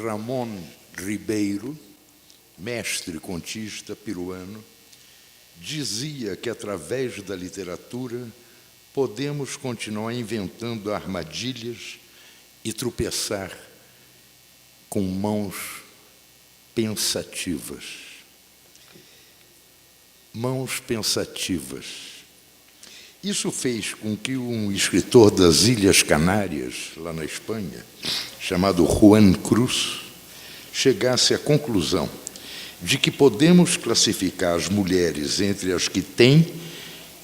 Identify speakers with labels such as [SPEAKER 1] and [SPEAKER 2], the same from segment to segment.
[SPEAKER 1] Ramon Ribeiro, mestre contista peruano, dizia que, através da literatura, podemos continuar inventando armadilhas e tropeçar com mãos pensativas. Mãos pensativas. Isso fez com que um escritor das Ilhas Canárias, lá na Espanha, chamado Juan Cruz, chegasse à conclusão de que podemos classificar as mulheres entre as que têm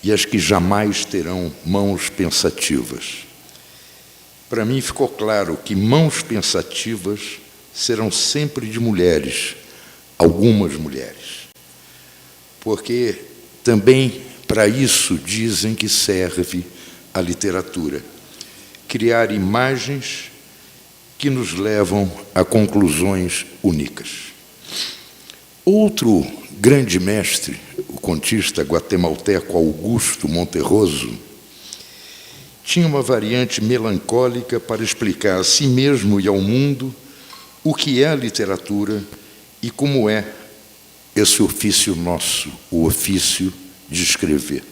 [SPEAKER 1] e as que jamais terão mãos pensativas. Para mim ficou claro que mãos pensativas serão sempre de mulheres, algumas mulheres, porque também para isso dizem que serve a literatura, criar imagens que nos levam a conclusões únicas. Outro grande mestre, o contista guatemalteco Augusto Monterroso, tinha uma variante melancólica para explicar a si mesmo e ao mundo o que é a literatura e como é esse ofício nosso, o ofício de escrever.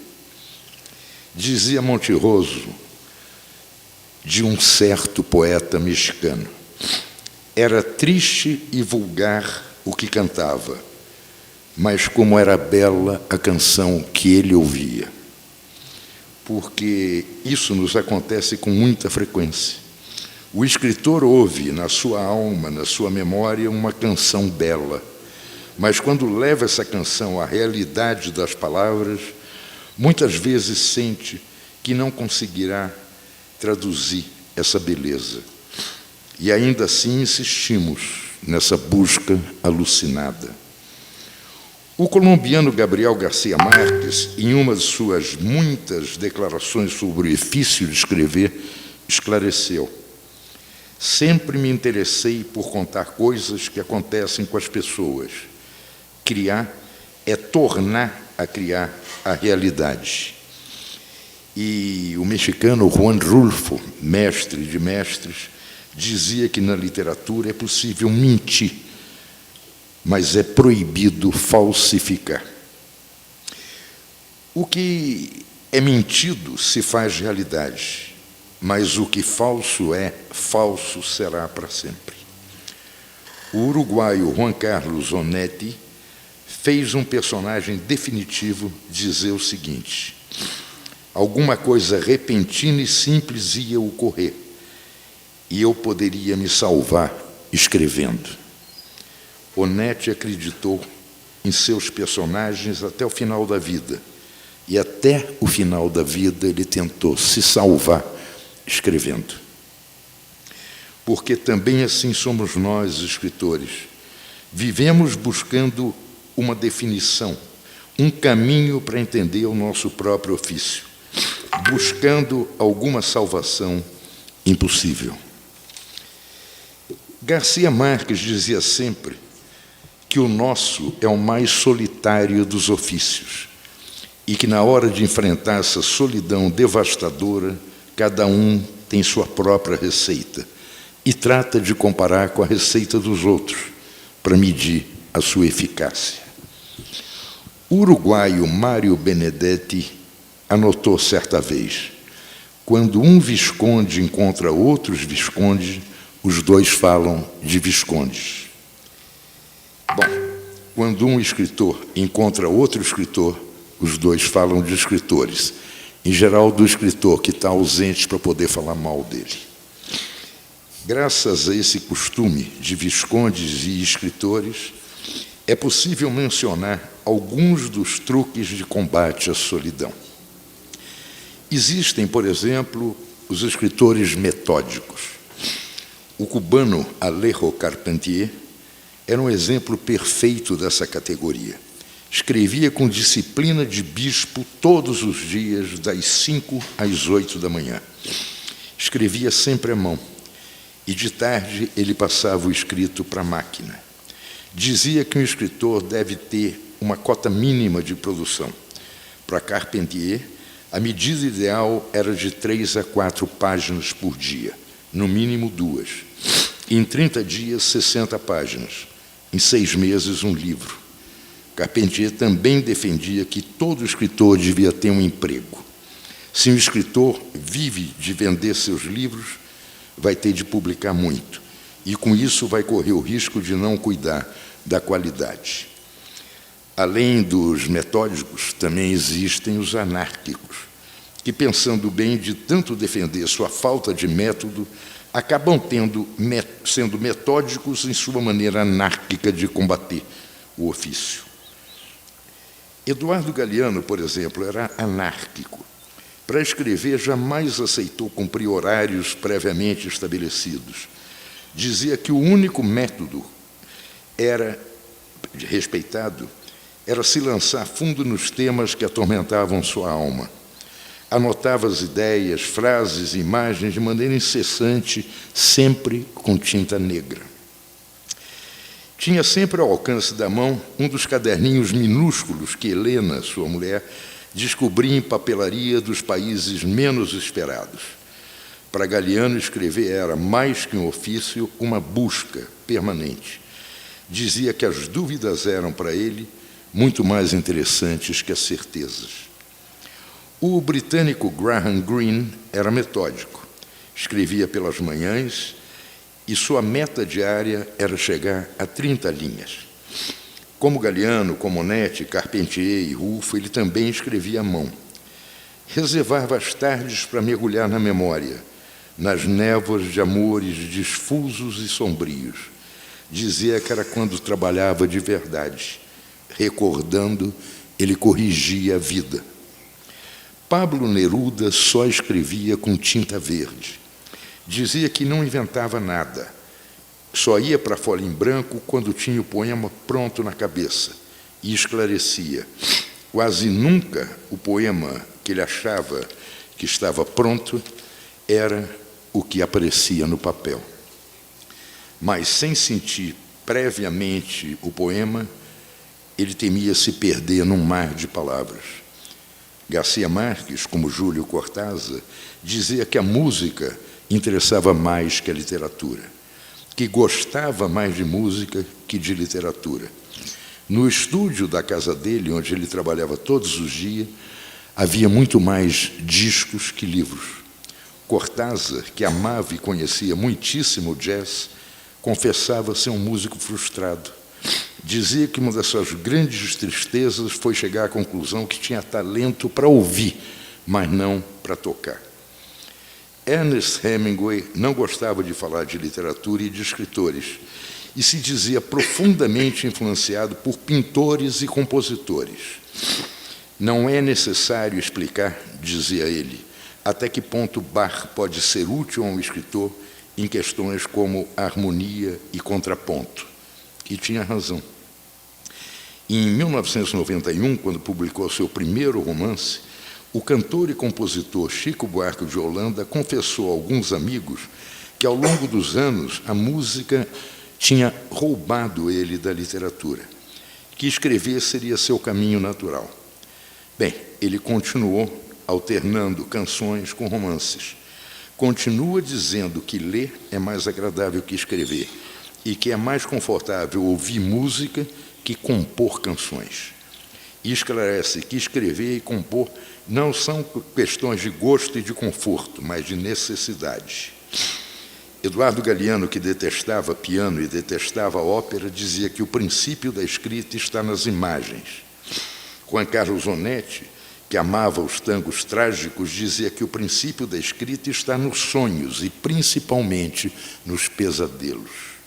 [SPEAKER 1] Dizia Monterroso, de um certo poeta mexicano: era triste e vulgar o que cantava, mas como era bela a canção que ele ouvia. Porque isso nos acontece com muita frequência. O escritor ouve na sua alma, na sua memória, uma canção bela, mas quando leva essa canção à realidade das palavras, muitas vezes sente que não conseguirá traduzir essa beleza. E ainda assim insistimos nessa busca alucinada. O colombiano Gabriel Garcia Marques, em uma de suas muitas declarações sobre o ofício de escrever, esclareceu: sempre me interessei por contar coisas que acontecem com as pessoas. Criar é tornar a criar a realidade. E o mexicano Juan Rulfo, mestre de mestres, dizia que na literatura é possível mentir, mas é proibido falsificar. O que é mentido se faz realidade, mas o que falso é, falso será para sempre. O uruguaio Juan Carlos Onetti fez um personagem definitivo dizer o seguinte: alguma coisa repentina e simples ia ocorrer, e eu poderia me salvar escrevendo. Onetti acreditou em seus personagens até o final da vida, e até o final da vida ele tentou se salvar escrevendo. Porque também assim somos nós, escritores. Vivemos buscando uma definição, um caminho para entender o nosso próprio ofício, buscando alguma salvação impossível. Garcia Marques dizia sempre que o nosso é o mais solitário dos ofícios e que, na hora de enfrentar essa solidão devastadora, cada um tem sua própria receita e trata de comparar com a receita dos outros para medir a sua eficácia. O uruguaio Mário Benedetti anotou certa vez: quando um visconde encontra outros viscondes, os dois falam de viscondes. Bom, quando um escritor encontra outro escritor, os dois falam de escritores. Em geral, do escritor que está ausente para poder falar mal dele. Graças a esse costume de viscondes e escritores, é possível mencionar alguns dos truques de combate à solidão. Existem, por exemplo, os escritores metódicos. O cubano Alejo Carpentier era um exemplo perfeito dessa categoria. Escrevia com disciplina de bispo todos os dias, das 5 às 8 da manhã. Escrevia sempre à mão, e de tarde ele passava o escrito para a máquina. Dizia que um escritor deve ter uma cota mínima de produção. Para Carpentier, a medida ideal era de 3 a 4 páginas por dia, no mínimo 2. Em 30 dias, 60 páginas. Em 6 meses, um livro. Carpentier também defendia que todo escritor devia ter um emprego. Se um escritor vive de vender seus livros, vai ter de publicar muito. E, com isso, vai correr o risco de não cuidar da qualidade. Além dos metódicos, também existem os anárquicos, que, pensando bem de tanto defender sua falta de método, acabam sendo metódicos em sua maneira anárquica de combater o ofício. Eduardo Galeano, por exemplo, era anárquico. Para escrever, jamais aceitou cumprir horários previamente estabelecidos. Dizia que o único método respeitado era se lançar fundo nos temas que atormentavam sua alma. Anotava as ideias, frases, imagens de maneira incessante, sempre com tinta negra. Tinha sempre ao alcance da mão um dos caderninhos minúsculos que Helena, sua mulher, descobria em papelaria dos países menos esperados. Para Galeano, escrever era, mais que um ofício, uma busca permanente. Dizia que as dúvidas eram, para ele, muito mais interessantes que as certezas. O britânico Graham Greene era metódico. Escrevia pelas manhãs e sua meta diária era chegar a 30 linhas. Como Galeano, Comonetti, Carpentier e Rulfo, ele também escrevia à mão. Reservava as tardes para mergulhar na memória, nas névoas de amores difusos e sombrios. Dizia que era quando trabalhava de verdade. Recordando, ele corrigia a vida. Pablo Neruda só escrevia com tinta verde. Dizia que não inventava nada. Só ia para a folha em branco quando tinha o poema pronto na cabeça e esclarecia. Quase nunca o poema que ele achava que estava pronto era o que aparecia no papel. Mas, sem sentir previamente o poema, ele temia se perder num mar de palavras. Garcia Marques, como Júlio Cortázar, dizia que a música interessava mais que a literatura, que gostava mais de música que de literatura. No estúdio da casa dele, onde ele trabalhava todos os dias, havia muito mais discos que livros. Cortázar, que amava e conhecia muitíssimo o jazz, confessava ser um músico frustrado. Dizia que uma das suas grandes tristezas foi chegar à conclusão que tinha talento para ouvir, mas não para tocar. Ernest Hemingway não gostava de falar de literatura e de escritores, e se dizia profundamente influenciado por pintores e compositores. Não é necessário explicar, dizia ele, até que ponto Bach pode ser útil a um escritor em questões como harmonia e contraponto. E tinha razão. Em 1991, quando publicou seu primeiro romance, o cantor e compositor Chico Buarque de Holanda confessou a alguns amigos que, ao longo dos anos, a música tinha roubado ele da literatura, que escrever seria seu caminho natural. Bem, ele continuou alternando canções com romances. Continua dizendo que ler é mais agradável que escrever e que é mais confortável ouvir música que compor canções. E esclarece que escrever e compor não são questões de gosto e de conforto, mas de necessidade. Eduardo Galeano, que detestava piano e detestava ópera, dizia que o princípio da escrita está nas imagens. Juan Carlos Onetti, que amava os tangos trágicos, dizia que o princípio da escrita está nos sonhos e, principalmente, nos pesadelos.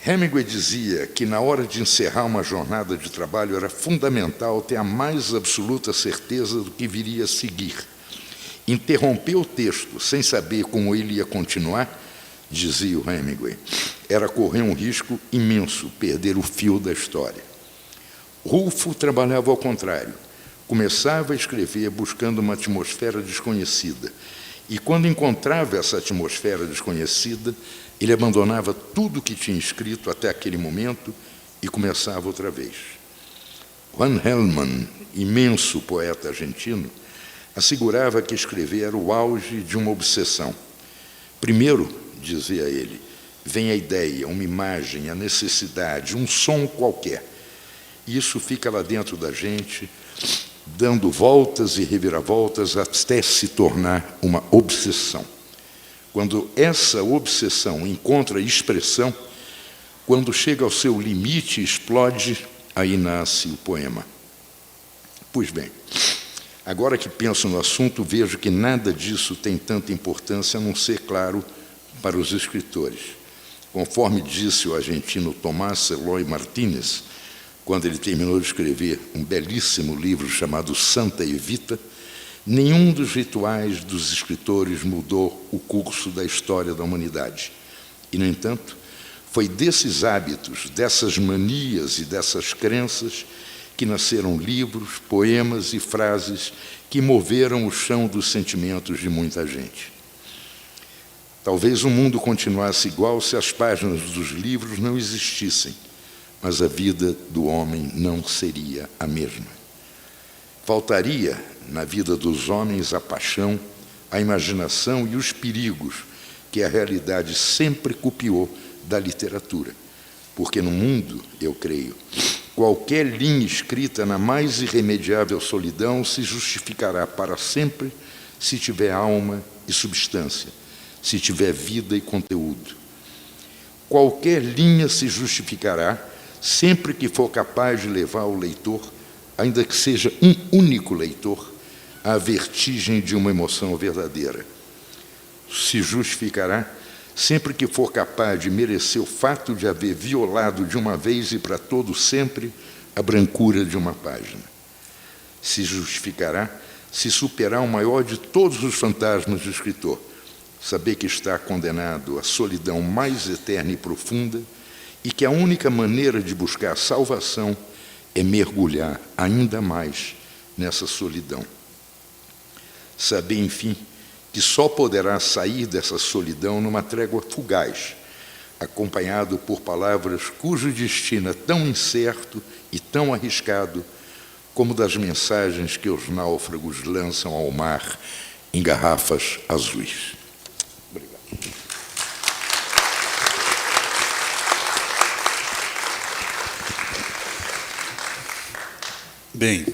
[SPEAKER 1] Hemingway dizia que, na hora de encerrar uma jornada de trabalho, era fundamental ter a mais absoluta certeza do que viria a seguir. Interromper o texto sem saber como ele ia continuar, dizia o Hemingway, era correr um risco imenso, perder o fio da história. Rulfo trabalhava ao contrário. Começava a escrever buscando uma atmosfera desconhecida. E, quando encontrava essa atmosfera desconhecida, ele abandonava tudo o que tinha escrito até aquele momento e começava outra vez. Juan Hellman, imenso poeta argentino, assegurava que escrever era o auge de uma obsessão. Primeiro, dizia ele, vem a ideia, uma imagem, a necessidade, um som qualquer. E isso fica lá dentro da gente, dando voltas e reviravoltas até se tornar uma obsessão. Quando essa obsessão encontra expressão, quando chega ao seu limite e explode, aí nasce o poema. Pois bem, agora que penso no assunto, vejo que nada disso tem tanta importância, a não ser, claro, para os escritores. Conforme disse o argentino Tomás Eloy Martínez, quando ele terminou de escrever um belíssimo livro chamado Santa Evita, nenhum dos rituais dos escritores mudou o curso da história da humanidade. E, no entanto, foi desses hábitos, dessas manias e dessas crenças que nasceram livros, poemas e frases que moveram o chão dos sentimentos de muita gente. Talvez o mundo continuasse igual se as páginas dos livros não existissem, mas a vida do homem não seria a mesma. Faltaria, na vida dos homens, a paixão, a imaginação e os perigos que a realidade sempre copiou da literatura. Porque no mundo, eu creio, qualquer linha escrita na mais irremediável solidão se justificará para sempre se tiver alma e substância, se tiver vida e conteúdo. Qualquer linha se justificará sempre que for capaz de levar o leitor, ainda que seja um único leitor, à vertigem de uma emoção verdadeira. Se justificará sempre que for capaz de merecer o fato de haver violado de uma vez e para todo sempre a brancura de uma página. Se justificará se superar o maior de todos os fantasmas do escritor, saber que está condenado à solidão mais eterna e profunda e que a única maneira de buscar salvação é mergulhar ainda mais nessa solidão. Saber, enfim, que só poderá sair dessa solidão numa trégua fugaz, acompanhado por palavras cujo destino é tão incerto e tão arriscado como das mensagens que os náufragos lançam ao mar em garrafas azuis. Obrigado.
[SPEAKER 2] Bem,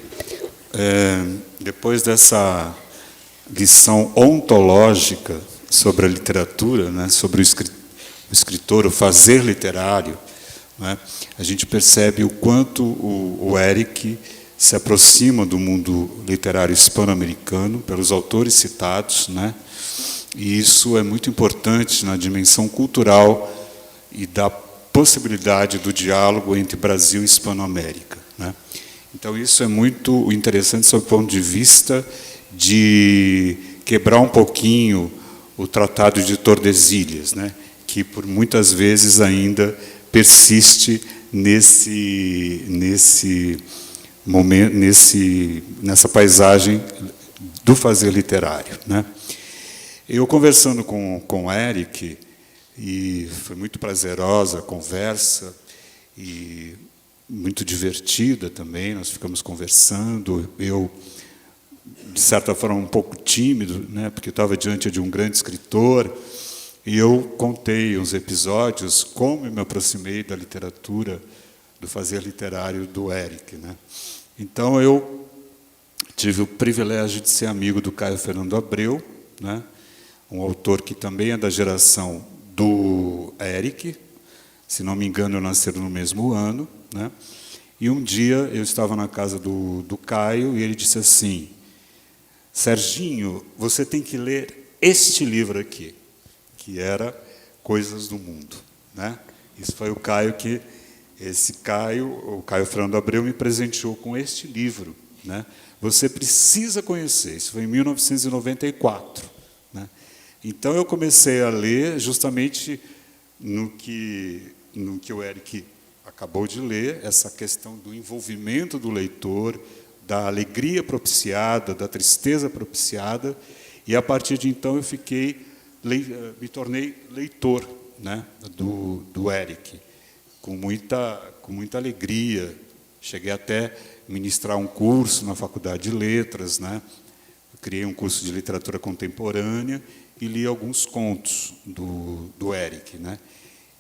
[SPEAKER 2] depois dessa lição ontológica sobre a literatura, né, sobre o escritor, o fazer literário, né, a gente percebe o quanto o Eric se aproxima do mundo literário hispano-americano pelos autores citados, né, e isso é muito importante na dimensão cultural e da possibilidade do diálogo entre Brasil e Hispanoamérica, né. Então, isso é muito interessante sob o ponto de vista de quebrar um pouquinho o Tratado de Tordesilhas, né, que por muitas vezes ainda persiste nesse momento, nessa paisagem do fazer literário, né. Eu conversando com o Eric, e foi muito prazerosa a conversa, e muito divertida também, nós ficamos conversando, eu, de certa forma, um pouco tímido, né, porque eu estava diante de um grande escritor, e eu contei uns episódios, como eu me aproximei da literatura, do fazer literário do Eric, né. Então, eu tive o privilégio de ser amigo do Caio Fernando Abreu, né, um autor que também é da geração do Eric, se não me engano, nasceram no mesmo ano, né? E um dia eu estava na casa do Caio e ele disse assim: Serginho, você tem que ler este livro aqui, que era Coisas do Mundo, né? Isso foi o Caio que, o Caio Fernando Abreu me presenteou com este livro, né? Você precisa conhecer, isso foi em 1994, né? Então eu comecei a ler justamente no que o Eric acabou de ler, essa questão do envolvimento do leitor, da alegria propiciada, da tristeza propiciada, e a partir de então eu me tornei leitor, né, do Eric, com muita alegria. Cheguei até a ministrar um curso na Faculdade de Letras, né, criei um curso de literatura contemporânea e li alguns contos do Eric, né?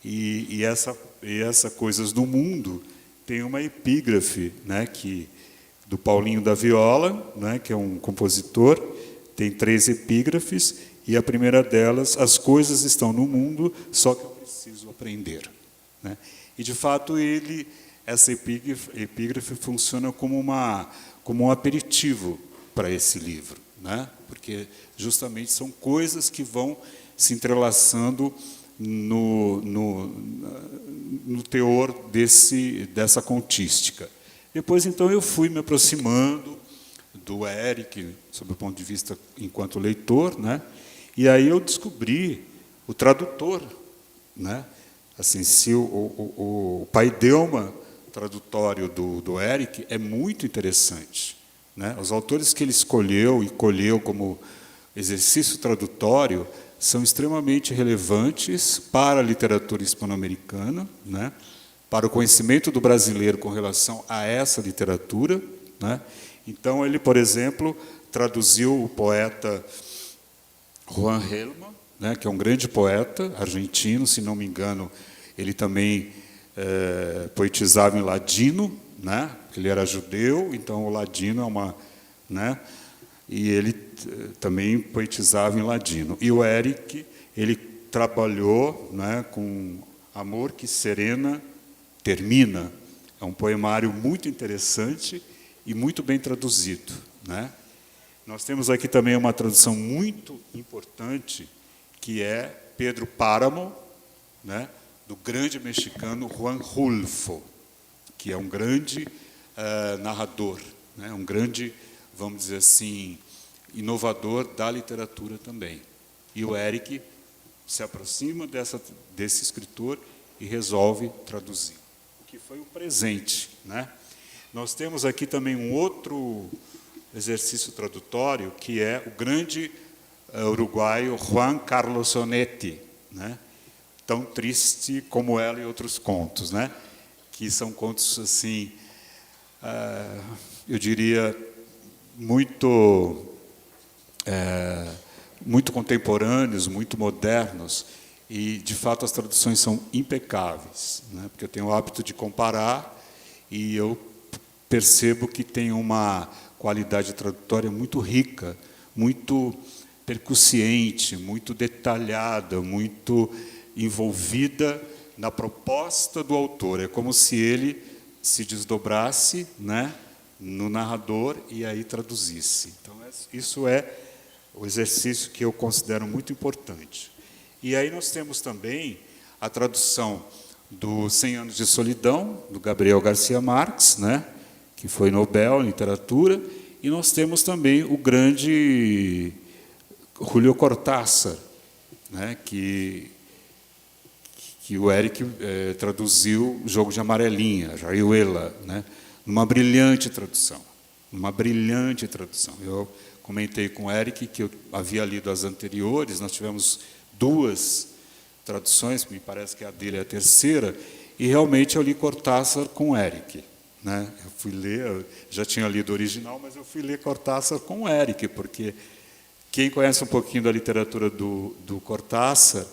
[SPEAKER 2] E essa Coisas do Mundo tem uma epígrafe, né, do Paulinho da Viola, né, que é um compositor, tem 3 epígrafes, e a primeira delas, as coisas estão no mundo, só que eu preciso aprender. Né? E, de fato, essa epígrafe funciona como um aperitivo para esse livro, né? Porque, justamente, são coisas que vão se entrelaçando no teor dessa contística. Depois, então, eu fui me aproximando do Eric, sob o ponto de vista enquanto leitor, né? E aí eu descobri o tradutor, né? Assim, se o paideuma tradutório do Eric é muito interessante, né? Os autores que ele escolheu e colheu como exercício tradutório são extremamente relevantes para a literatura hispano-americana, né? Para o conhecimento do brasileiro com relação a essa literatura, né? Então, ele, por exemplo, traduziu o poeta Juan Gelman, né, que é um grande poeta argentino, se não me engano, ele também poetizava em ladino, né, ele era judeu, então o ladino é uma... Né, e ele também poetizava em ladino. E o Eric, ele trabalhou, né, com Amor que Serena Termina. É um poemário muito interessante e muito bem traduzido, né? Nós temos aqui também uma tradução muito importante, que é Pedro Páramo, né, do grande mexicano Juan Rulfo, que é um grande narrador, né, um grande, vamos dizer assim, inovador da literatura também. E o Eric se aproxima desse escritor e resolve traduzir, o que foi o presente, né? Nós temos aqui também um outro exercício tradutório, que é o grande uruguaio Juan Carlos Onetti, né? Tão Triste Como Ela e Outros Contos, né? Que são contos, assim, eu diria, muito contemporâneos, muito modernos, e, de fato, as traduções são impecáveis, né? Porque eu tenho o hábito de comparar e eu percebo que tem uma qualidade tradutória muito rica, muito percussiente, muito detalhada, muito envolvida na proposta do autor. É como se ele se desdobrasse, né, no narrador e aí traduzisse. Então, isso é o exercício que eu considero muito importante. E aí nós temos também a tradução do 100 Anos de Solidão, do Gabriel Garcia Marques, né, que foi Nobel em Literatura, e nós temos também o grande Julio Cortázar, né, que o Eric traduziu o Jogo de Amarelinha, Rayuela, né, numa brilhante tradução. Eu comentei com o Eric que eu havia lido as anteriores, nós tivemos 2 traduções, me parece que a dele é a terceira, e realmente eu li Cortázar com o Eric. Né? Eu fui ler, eu já tinha lido o original, mas eu fui ler Cortázar com o Eric, porque quem conhece um pouquinho da literatura do Cortázar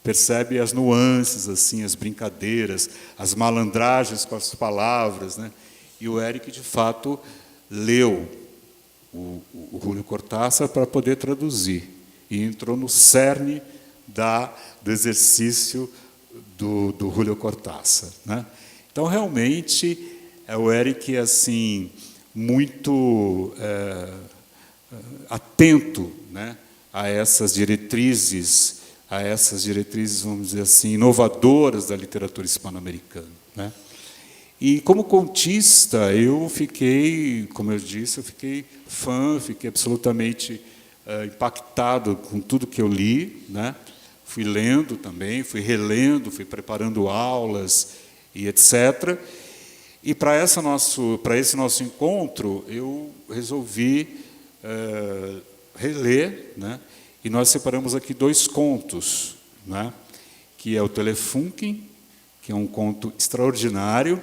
[SPEAKER 2] percebe as nuances, assim, as brincadeiras, as malandragens com as palavras, né? E o Eric, de fato, leu o Julio Cortázar para poder traduzir, e entrou no cerne do exercício do Julio Cortázar, né? Então, realmente, o Eric, assim, muito atento, né, a essas diretrizes, vamos dizer assim, inovadoras da literatura hispano-americana, né? E, como contista, eu fiquei, como eu disse, eu fiquei fã, fiquei absolutamente impactado com tudo que eu li, né? Fui lendo também, fui relendo, fui preparando aulas e etc. E para esse nosso encontro, eu resolvi reler, né? E nós separamos aqui 2 contos, né? Que é o Telefunken, que é um conto extraordinário,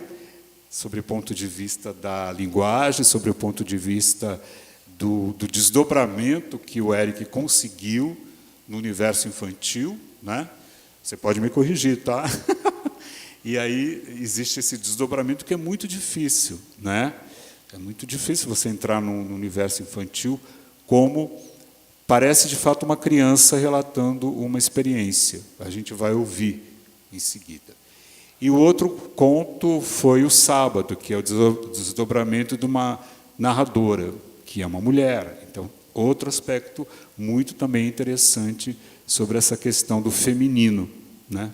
[SPEAKER 2] sobre o ponto de vista da linguagem, sobre o ponto de vista do desdobramento que o Eric conseguiu no universo infantil, né? Você pode me corrigir, tá? E aí existe esse desdobramento que é muito difícil, né? É muito difícil você entrar no universo infantil como parece, de fato, uma criança relatando uma experiência. A gente vai ouvir em seguida. E o outro conto foi o Sábado, que é o desdobramento de uma narradora, que é uma mulher. Então, outro aspecto muito também interessante sobre essa questão do feminino, né?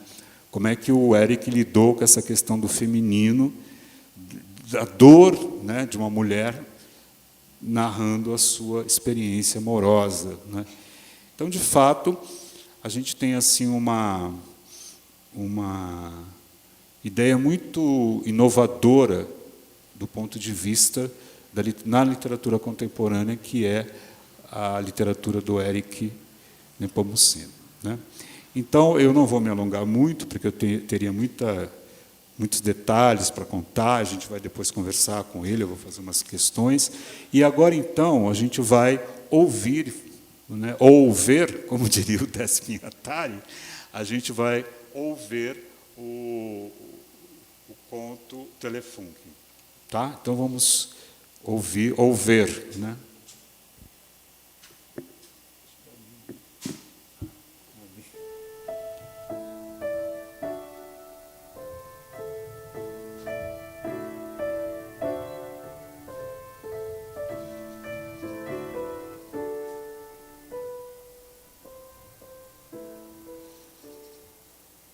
[SPEAKER 2] Como é que o Eric lidou com essa questão do feminino, da dor, né, de uma mulher narrando a sua experiência amorosa, né? Então, de fato, a gente tem assim uma ideia muito inovadora do ponto de vista na literatura contemporânea, que é a literatura do Eric Nepomuceno, né? Então, eu não vou me alongar muito, porque eu teria muitos detalhes para contar, a gente vai depois conversar com ele, eu vou fazer umas questões. E agora, então, a gente vai ouvir, né, ou ver, como diria o Décio Pinhatari, a gente vai ouvir o conto Telefunken. Tá? Então, vamos ouvir, ou ver, né?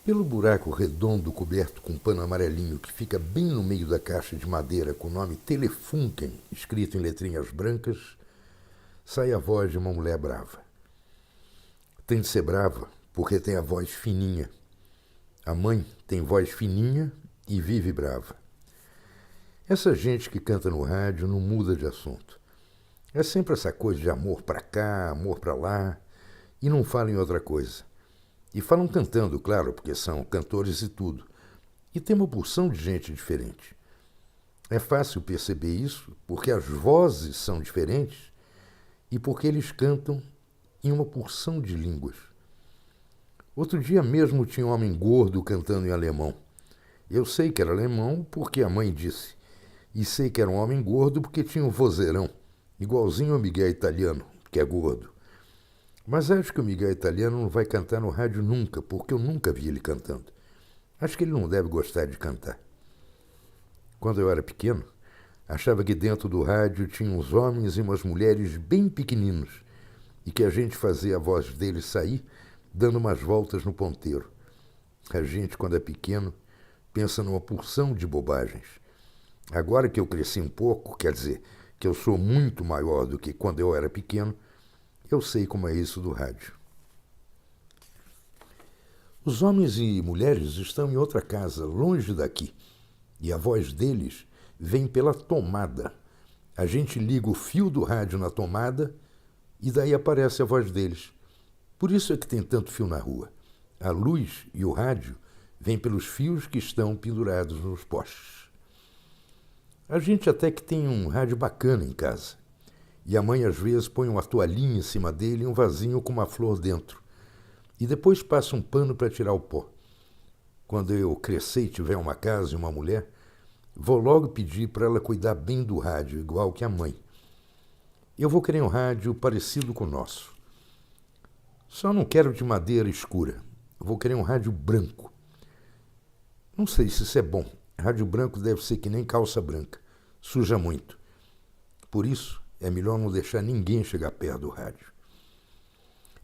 [SPEAKER 1] Pelo buraco redondo coberto com pano amarelinho que fica bem no meio da caixa de madeira com o nome Telefunken, escrito em letrinhas brancas, sai a voz de uma mulher brava. Tem de ser brava porque tem a voz fininha. A mãe tem voz fininha e vive brava. Essa gente que canta no rádio não muda de assunto. É sempre essa coisa de amor pra cá, amor pra lá, e não fala em outra coisa. E falam cantando, claro, porque são cantores e tudo. E tem uma porção de gente diferente. É fácil perceber isso porque as vozes são diferentes e porque eles cantam em uma porção de línguas. Outro dia mesmo tinha um homem gordo cantando em alemão. Eu sei que era alemão porque a mãe disse. E sei que era um homem gordo porque tinha um vozeirão, igualzinho ao Miguel Italiano, que é gordo. Mas acho que o Miguel Italiano não vai cantar no rádio nunca, porque eu nunca vi ele cantando. Acho que ele não deve gostar de cantar. Quando eu era pequeno, achava que dentro do rádio tinha uns homens e umas mulheres bem pequeninos e que a gente fazia a voz deles sair dando umas voltas no ponteiro. A gente, quando é pequeno, pensa numa porção de bobagens. Agora que eu cresci um pouco, quer dizer, que eu sou muito maior do que quando eu era pequeno, eu sei como é isso do rádio. Os homens e mulheres estão em outra casa, longe daqui, e a voz deles vem pela tomada. A gente liga o fio do rádio na tomada e daí aparece a voz deles. Por isso é que tem tanto fio na rua. A luz e o rádio vêm pelos fios que estão pendurados nos postes. A gente até que tem um rádio bacana em casa. E a mãe, às vezes, põe uma toalhinha em cima dele e um vasinho com uma flor dentro. E depois passa um pano para tirar o pó. Quando eu crescer e tiver uma casa e uma mulher, vou logo pedir para ela cuidar bem do rádio, igual que a mãe. Eu vou querer um rádio parecido com o nosso. Só não quero de madeira escura. Vou querer um rádio branco. Não sei se isso é bom. Rádio branco deve ser que nem calça branca. Suja muito. Por isso, é melhor não deixar ninguém chegar perto do rádio.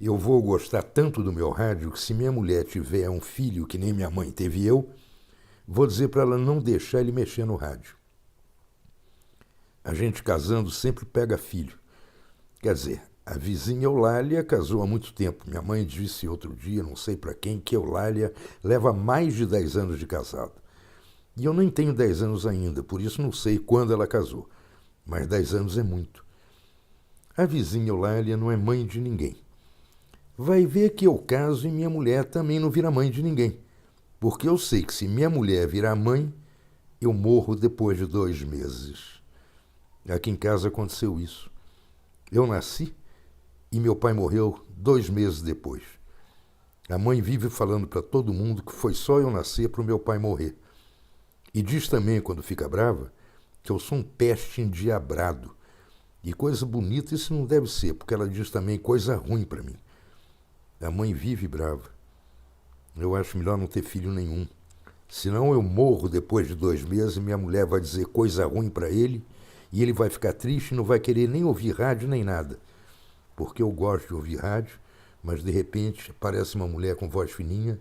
[SPEAKER 1] Eu vou gostar tanto do meu rádio que se minha mulher tiver um filho que nem minha mãe teve eu, vou dizer para ela não deixar ele mexer no rádio. A gente casando sempre pega filho. Quer dizer, a vizinha Eulália casou há muito tempo. Minha mãe disse outro dia, não sei para quem, que Eulália leva mais de 10 anos de casado. E eu nem tenho 10 anos ainda, por isso não sei quando ela casou. Mas 10 anos é muito. A vizinha Eulália não é mãe de ninguém. Vai ver que eu caso e minha mulher também não vira mãe de ninguém. Porque eu sei que se minha mulher virar mãe, eu morro depois de 2 meses. Aqui em casa aconteceu isso. Eu nasci e meu pai morreu 2 meses depois. A mãe vive falando para todo mundo que foi só eu nascer para o meu pai morrer. E diz também, quando fica brava, que eu sou um peste endiabrado. E coisa bonita isso não deve ser, porque ela diz também coisa ruim para mim. A mãe vive brava. Eu acho melhor não ter filho nenhum. Senão eu morro depois de 2 meses e minha mulher vai dizer coisa ruim para ele e ele vai ficar triste e não vai querer nem ouvir rádio nem nada. Porque eu gosto de ouvir rádio, mas de repente aparece uma mulher com voz fininha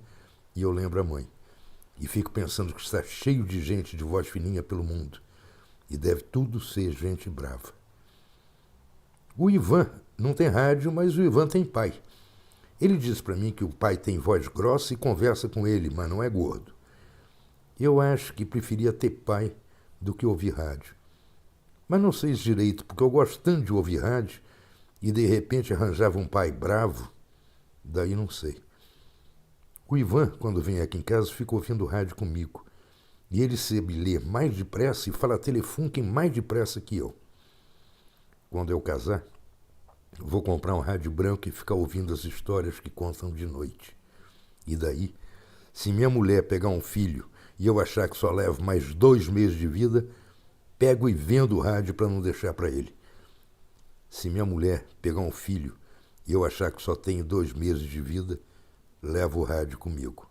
[SPEAKER 1] e eu lembro a mãe. E fico pensando que está cheio de gente de voz fininha pelo mundo. E deve tudo ser gente brava. O Ivan não tem rádio, mas o Ivan tem pai. Ele diz para mim que o pai tem voz grossa e conversa com ele, mas não é gordo. Eu acho que preferia ter pai do que ouvir rádio. Mas não sei direito, porque eu gosto tanto de ouvir rádio e de repente arranjava um pai bravo, daí não sei. O Ivan, quando vem aqui em casa, fica ouvindo rádio comigo. E ele sabe ler mais depressa e fala Telefunken mais depressa que eu. Quando eu casar, vou comprar um rádio branco e ficar ouvindo as histórias que contam de noite. E daí, se minha mulher pegar um filho e eu achar que só levo mais 2 meses de vida, pego e vendo o rádio para não deixar para ele. Se minha mulher pegar um filho e eu achar que só tenho 2 meses de vida, levo o rádio comigo.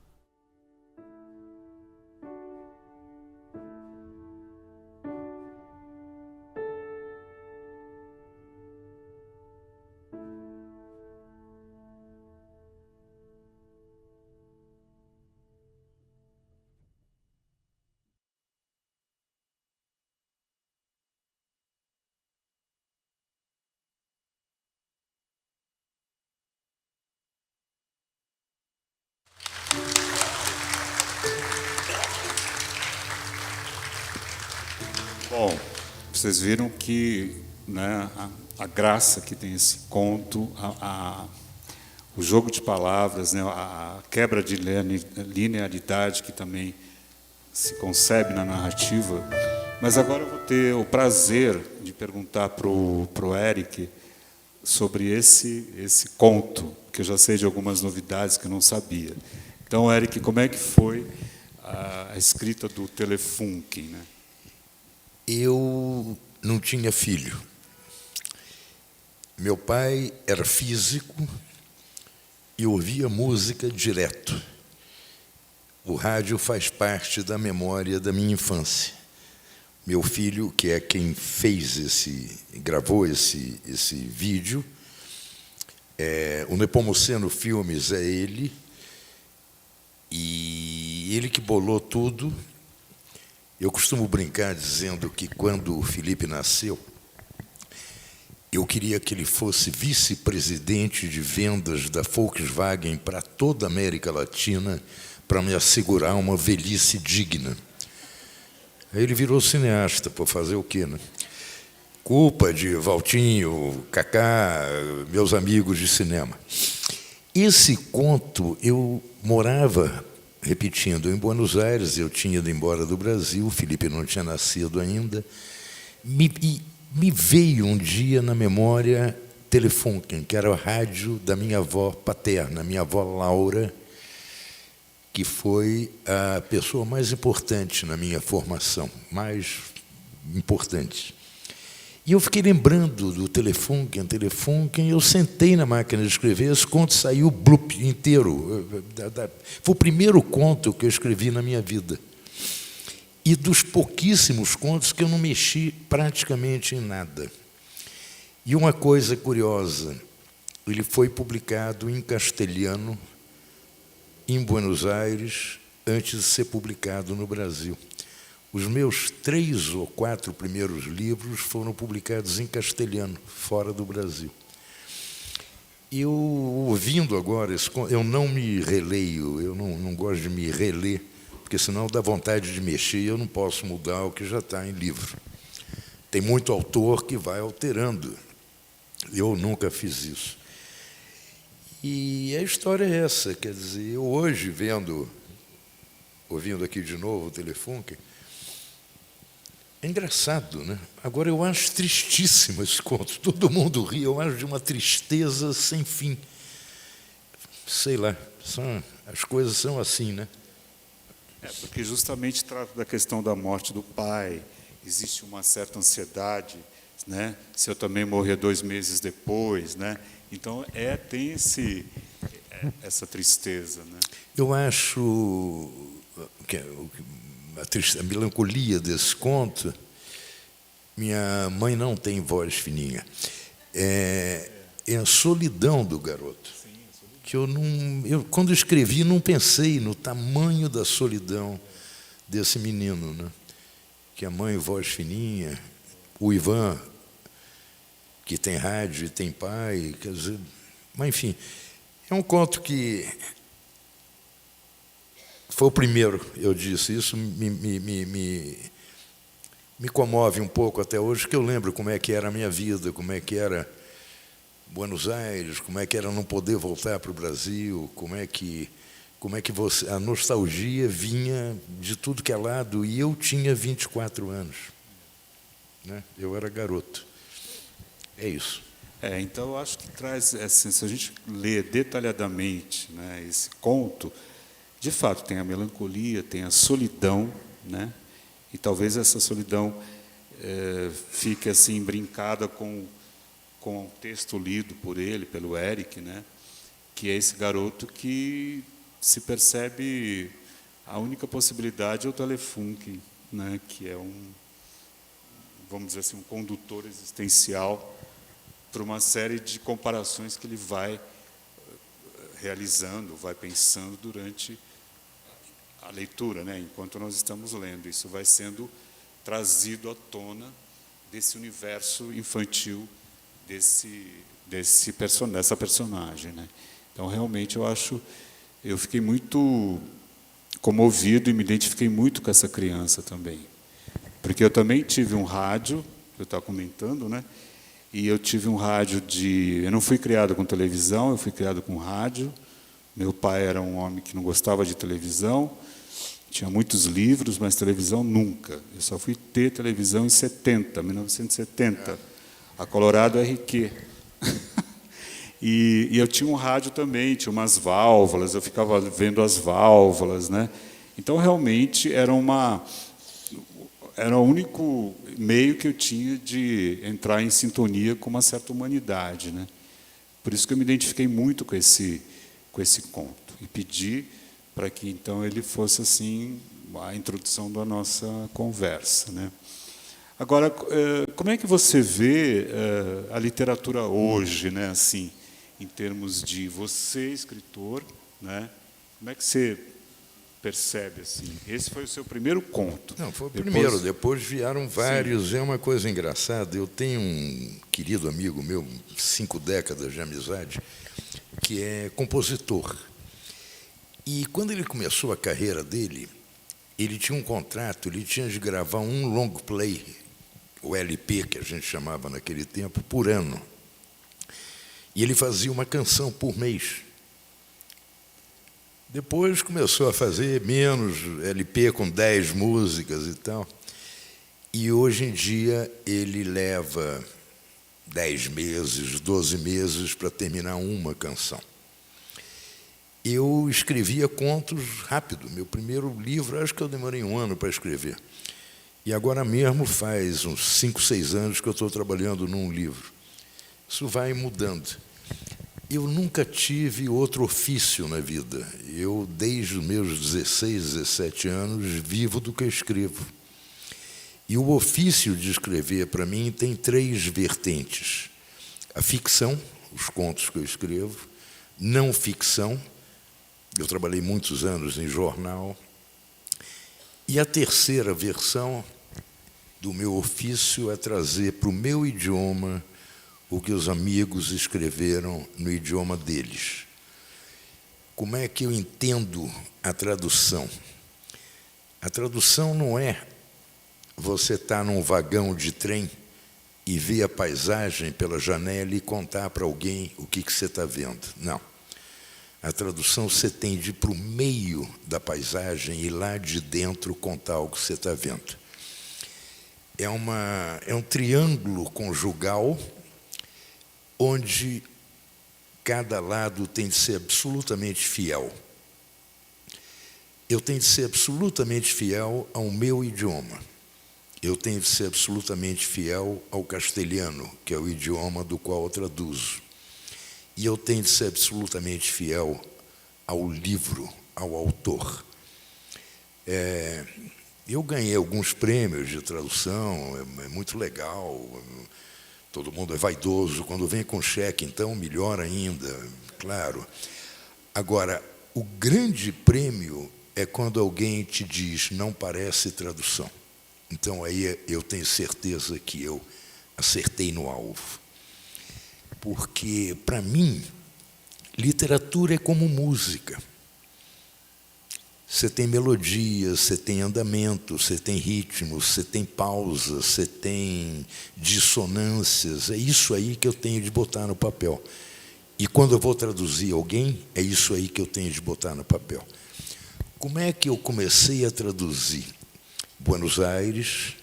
[SPEAKER 2] Bom, vocês viram que, né, a graça que tem esse conto, o jogo de palavras, né, a quebra de linearidade que também se concebe na narrativa. Mas agora eu vou ter o prazer de perguntar para o Eric sobre esse conto, que eu já sei de algumas novidades que eu não sabia. Então, Eric, como é que foi a escrita do Telefunken, né?
[SPEAKER 1] Eu não tinha filho. Meu pai era físico e ouvia música direto. O rádio faz parte da memória da minha infância. Meu filho, que é quem gravou esse vídeo, o Nepomuceno Filmes é ele, e ele que bolou tudo. Eu costumo brincar dizendo que quando o Felipe nasceu, eu queria que ele fosse vice-presidente de vendas da Volkswagen para toda a América Latina, para me assegurar uma velhice digna. Aí ele virou cineasta, por fazer o quê, né? Culpa de Valtinho, Cacá, meus amigos de cinema. Esse conto, eu morava, repetindo, em Buenos Aires, eu tinha ido embora do Brasil, o Felipe não tinha nascido ainda. Me veio um dia na memória Telefunken, que era a rádio da minha avó paterna, minha avó Laura, que foi a pessoa mais importante na minha formação, mais importante. E eu fiquei lembrando do Telefunken, eu sentei na máquina de escrever, esse conto saiu blup inteiro. Foi o primeiro conto que eu escrevi na minha vida. E dos pouquíssimos contos que eu não mexi praticamente em nada. E uma coisa curiosa, ele foi publicado em castelhano, em Buenos Aires, antes de ser publicado no Brasil. Os meus 3 ou 4 primeiros livros foram publicados em castelhano, fora do Brasil. Eu, ouvindo agora, eu não me releio, eu não gosto de me reler, porque senão dá vontade de mexer e eu não posso mudar o que já está em livro. Tem muito autor que vai alterando. Eu nunca fiz isso. E a história é essa, quer dizer, eu hoje, ouvindo aqui de novo o Telefunken, É engraçado, né? Agora, eu acho tristíssimo esse conto. Todo mundo ri, eu acho de uma tristeza sem fim. Sei lá, as coisas são assim, né?
[SPEAKER 2] Porque justamente trata da questão da morte do pai, existe uma certa ansiedade, né? Se eu também morrer 2 meses depois, né? Então, tem essa tristeza, né?
[SPEAKER 1] Eu acho que a melancolia desse conto, minha mãe não tem voz fininha, é a solidão do garoto. Que quando escrevi, não pensei no tamanho da solidão desse menino, né? Que a mãe, voz fininha, o Ivan, que tem rádio e tem pai, quer dizer, mas enfim, é um conto que foi o primeiro, eu disse, isso me comove um pouco até hoje, que eu lembro como é que era a minha vida, como é que era Buenos Aires, como é que era não poder voltar para o Brasil, como é que a nostalgia vinha de tudo que é lado, e eu tinha 24 anos, né? Eu era garoto. É isso.
[SPEAKER 2] Então, eu acho que traz, assim, se a gente lê detalhadamente, né, esse conto, de fato, tem a melancolia, tem a solidão, né? E talvez essa solidão fique assim brincada com o texto lido por ele, pelo Eric, né? Que é esse garoto que se percebe a única possibilidade é o Telefunken, né? Que é vamos dizer assim, um condutor existencial para uma série de comparações que ele vai realizando, vai pensando durante a leitura, né? Enquanto nós estamos lendo. Isso vai sendo trazido à tona desse universo infantil dessa personagem, né? Então, realmente, eu fiquei muito comovido e me identifiquei muito com essa criança também. Porque eu também tive um rádio, eu estava comentando, né? E eu tive um rádio eu não fui criado com televisão, eu fui criado com rádio. Meu pai era um homem que não gostava de televisão, tinha muitos livros, mas televisão nunca. Eu só fui ter televisão em 1970, a Colorado RQ. E eu tinha um rádio também, tinha umas válvulas, eu ficava vendo as válvulas, né? Então, realmente, era o único meio que eu tinha de entrar em sintonia com uma certa humanidade, né? Por isso que eu me identifiquei muito com esse conto e pedi para que então ele fosse assim a introdução da nossa conversa, né? Agora, como é que você vê a literatura hoje, né? Assim, em termos de você escritor, né? Como é que você percebe assim? Esse foi o seu primeiro conto.
[SPEAKER 1] Não, foi o primeiro, depois vieram vários. Sim. É uma coisa engraçada. Eu tenho um querido amigo meu, 5 décadas de amizade, que é compositor. E quando ele começou a carreira dele, ele tinha um contrato, ele tinha de gravar um long play, o LP, que a gente chamava naquele tempo, por ano. E ele fazia uma canção por mês. Depois começou a fazer menos, LP com 10 músicas e tal. E hoje em dia ele leva 10 meses, 12 meses para terminar uma canção. Eu escrevia contos rápido. Meu primeiro livro, acho que eu demorei 1 ano para escrever. E agora mesmo faz uns 5, 6 anos que eu estou trabalhando num livro. Isso vai mudando. Eu nunca tive outro ofício na vida. Eu, desde os meus 16, 17 anos, vivo do que eu escrevo. E o ofício de escrever, para mim, tem 3 vertentes. A ficção, os contos que eu escrevo, não ficção, eu trabalhei muitos anos em jornal, e a terceira versão do meu ofício é trazer para o meu idioma o que os amigos escreveram no idioma deles. Como é que eu entendo a tradução? A tradução não é você estar num vagão de trem e ver a paisagem pela janela e contar para alguém o que você está vendo. Não. A tradução você tem de ir para o meio da paisagem e lá de dentro contar o que você está vendo. é um triângulo conjugal onde cada lado tem de ser absolutamente fiel. Eu tenho de ser absolutamente fiel ao meu idioma. Eu tenho de ser absolutamente fiel ao castelhano, que é o idioma do qual eu traduzo. E eu tenho de ser absolutamente fiel ao livro, ao autor. Eu ganhei alguns prêmios de tradução, é muito legal. Todo mundo é vaidoso. Quando vem com cheque, então, melhor ainda, claro. Agora, o grande prêmio é quando alguém te diz, não parece tradução. Então, aí eu tenho certeza que eu acertei no alvo. Porque, para mim, literatura é como música. Você tem melodia, você tem andamento, você tem ritmo, você tem pausas, você tem dissonâncias. É isso aí que eu tenho de botar no papel. E quando eu vou traduzir alguém, é isso aí que eu tenho de botar no papel. Como é que eu comecei a traduzir? Buenos Aires,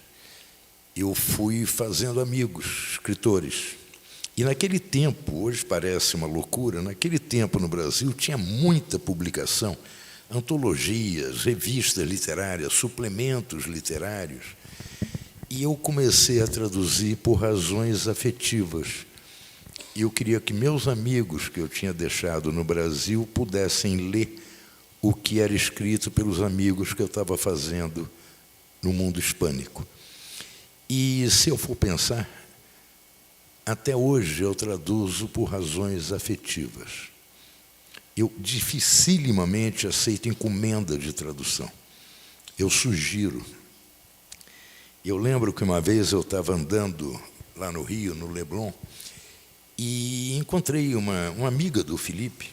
[SPEAKER 1] eu fui fazendo amigos, escritores. E naquele tempo, hoje parece uma loucura, naquele tempo no Brasil tinha muita publicação, antologias, revistas literárias, suplementos literários. E eu comecei a traduzir por razões afetivas. E eu queria que meus amigos que eu tinha deixado no Brasil pudessem ler o que era escrito pelos amigos que eu estava fazendo no mundo hispânico. E, se eu for pensar, até hoje eu traduzo por razões afetivas. Eu dificilmente aceito encomenda de tradução. Eu sugiro. Eu lembro que uma vez eu estava andando lá no Rio, no Leblon, e encontrei uma amiga do Felipe,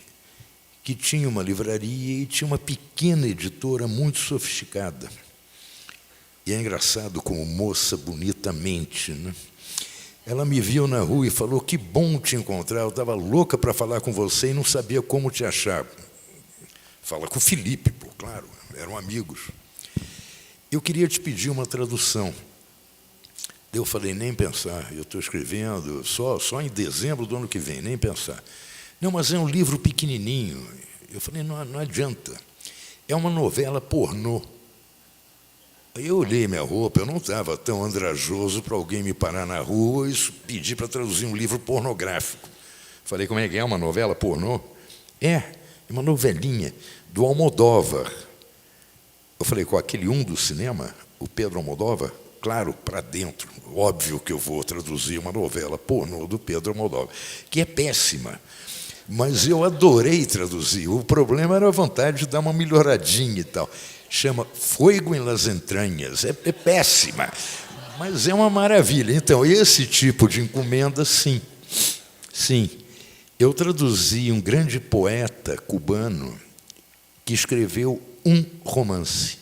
[SPEAKER 1] que tinha uma livraria e tinha uma pequena editora muito sofisticada. E é engraçado como moça bonitamente, né? Ela me viu na rua e falou, que bom te encontrar, eu estava louca para falar com você e não sabia como te achar. Fala com o Felipe, pô, claro, eram amigos. Eu queria te pedir uma tradução. Eu falei, nem pensar, eu estou escrevendo só em dezembro do ano que vem, nem pensar. Não, mas é um livro pequenininho. Eu falei, não adianta, é uma novela pornô. Aí eu olhei minha roupa, eu não estava tão andrajoso para alguém me parar na rua e pedir para traduzir um livro pornográfico. Falei, como é que é uma novela pornô? É uma novelinha do Almodóvar. Eu falei, com aquele do cinema, o Pedro Almodóvar? Claro, para dentro. Óbvio que eu vou traduzir uma novela pornô do Pedro Almodóvar, que é péssima. Mas eu adorei traduzir. O problema era a vontade de dar uma melhoradinha e tal. Chama Fuego en las Entranhas. É péssima, mas é uma maravilha. Então, esse tipo de encomenda, sim. Sim. Eu traduzi um grande poeta cubano que escreveu um romance.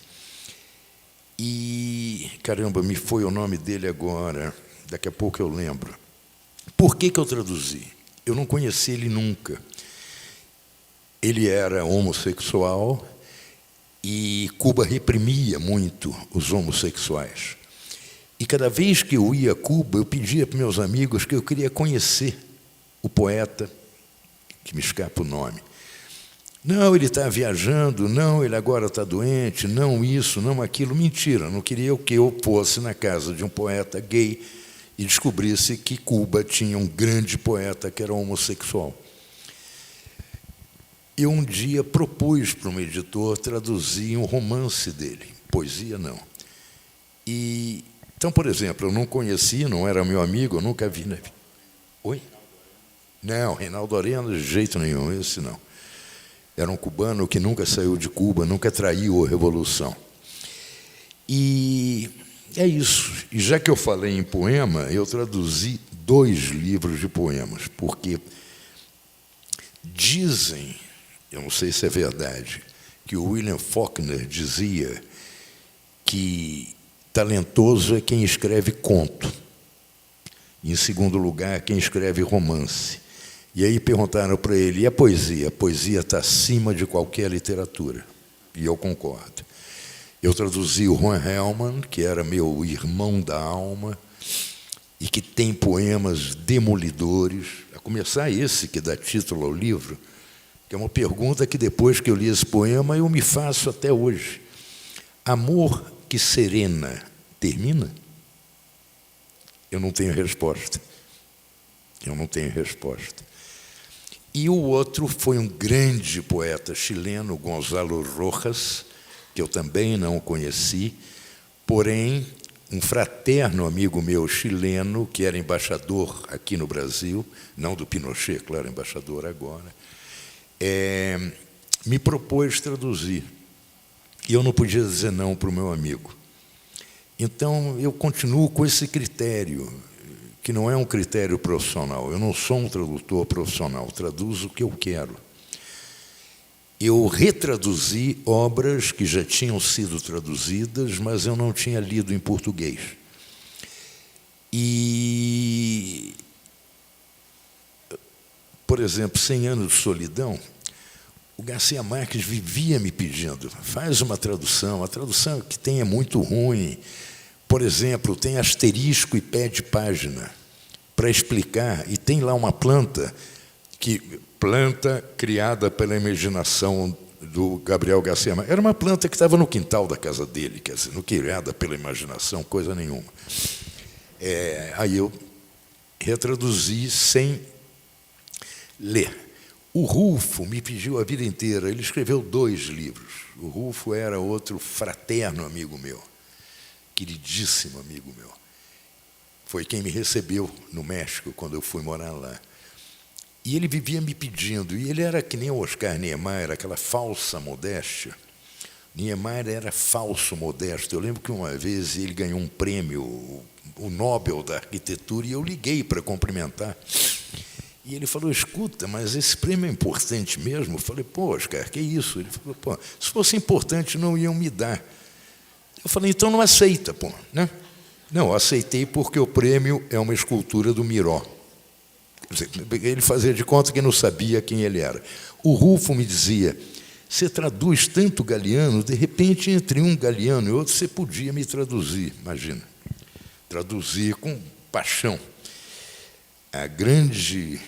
[SPEAKER 1] E, caramba, me foi o nome dele agora. Daqui a pouco eu lembro. Por que eu traduzi? Eu não conheci ele nunca. Ele era homossexual e Cuba reprimia muito os homossexuais. E cada vez que eu ia a Cuba, eu pedia para meus amigos que eu queria conhecer o poeta, que me escapa o nome. Não, ele está viajando, não, ele agora está doente, não isso, não aquilo. Mentira, não queria que eu fosse na casa de um poeta gay e descobrisse que Cuba tinha um grande poeta que era homossexual. Eu um dia propus para um editor traduzir um romance dele, poesia não. Então, por exemplo, eu não conhecia, não era meu amigo, eu nunca vi. Oi? Não, Reinaldo Arenas, de jeito nenhum, esse não. Era um cubano que nunca saiu de Cuba, nunca traiu a Revolução. E é isso. E já que eu falei em poema, eu traduzi 2 livros de poemas, porque dizem, eu não sei se é verdade, que o William Faulkner dizia que talentoso é quem escreve conto. Em segundo lugar, quem escreve romance. E aí perguntaram para ele, e a poesia? A poesia está acima de qualquer literatura. E eu concordo. Eu traduzi o Juan Hellman, que era meu irmão da alma, e que tem poemas demolidores, a começar esse que dá título ao livro, que é uma pergunta que depois que eu li esse poema eu me faço até hoje. Amor que serena termina? Eu não tenho resposta. Eu não tenho resposta. E o outro foi um grande poeta chileno, Gonzalo Rojas, que eu também não conheci, porém, um fraterno amigo meu chileno, que era embaixador aqui no Brasil, não do Pinochet, claro, embaixador agora, me propôs traduzir. E eu não podia dizer não para o meu amigo. Então, eu continuo com esse critério, que não é um critério profissional. Eu não sou um tradutor profissional, traduzo o que eu quero. Eu retraduzi obras que já tinham sido traduzidas, mas eu não tinha lido em português. E, por exemplo, 100 Anos de Solidão, o Garcia Marques vivia me pedindo, faz uma tradução, a tradução que tem é muito ruim. Por exemplo, tem asterisco e pé de página para explicar, e tem lá uma planta criada pela imaginação do Gabriel Garcia Marques. Era uma planta que estava no quintal da casa dele, quer dizer, não criada pela imaginação, coisa nenhuma. Aí eu retraduzi sem ler. O Rulfo me pediu a vida inteira, ele escreveu 2 livros. O Rulfo era outro fraterno amigo meu, queridíssimo amigo meu. Foi quem me recebeu no México, quando eu fui morar lá. E ele vivia me pedindo, e ele era que nem o Oscar Niemeyer, aquela falsa modéstia. Niemeyer era falso modesto. Eu lembro que uma vez ele ganhou um prêmio, o Nobel da Arquitetura, e eu liguei para cumprimentar. E ele falou, escuta, mas esse prêmio é importante mesmo? Eu falei, pô, Oscar, que isso? Ele falou, pô, se fosse importante não iam me dar. Eu falei, então não aceita, pô, né? Não, eu aceitei porque o prêmio é uma escultura do Miró. Ele fazia de conta que não sabia quem ele era. O Rulfo me dizia, você traduz tanto Galiano, de repente, entre um Galiano e outro, você podia me traduzir, imagina. Traduzir com paixão. A grande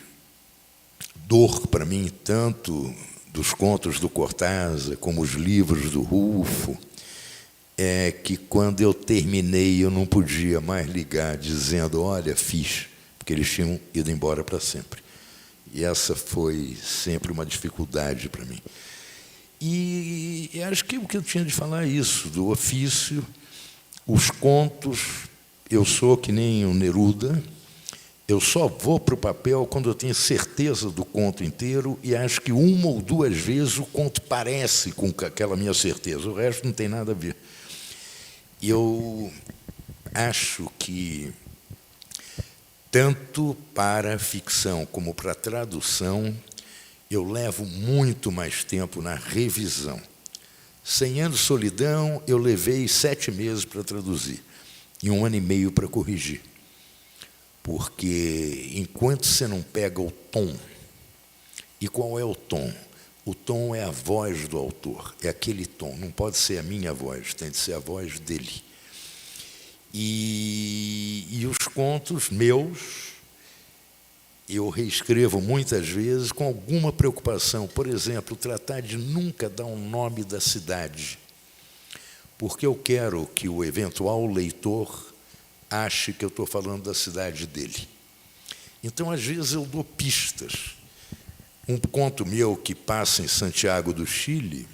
[SPEAKER 1] dor para mim, tanto dos contos do Cortázar, como os livros do Rulfo, é que, quando eu terminei, eu não podia mais ligar, dizendo, olha, fiz, porque eles tinham ido embora para sempre. E essa foi sempre uma dificuldade para mim. E acho que o que eu tinha de falar é isso, do ofício, os contos, eu sou que nem o Neruda, eu só vou para o papel quando eu tenho certeza do conto inteiro e acho que 1 ou 2 vezes o conto parece com aquela minha certeza, o resto não tem nada a ver. Eu acho que, tanto para a ficção como para a tradução, eu levo muito mais tempo na revisão. 100 Anos de Solidão, eu levei 7 meses para traduzir e 1 ano e meio para corrigir. Porque, enquanto você não pega o tom, e qual é o tom? O tom é a voz do autor, é aquele tom, não pode ser a minha voz, tem de ser a voz dele. E os contos meus, eu reescrevo muitas vezes com alguma preocupação. Por exemplo, tratar de nunca dar um nome da cidade, porque eu quero que o eventual leitor ache que eu estou falando da cidade dele. Então, às vezes, eu dou pistas. Um conto meu que passa em Santiago do Chile,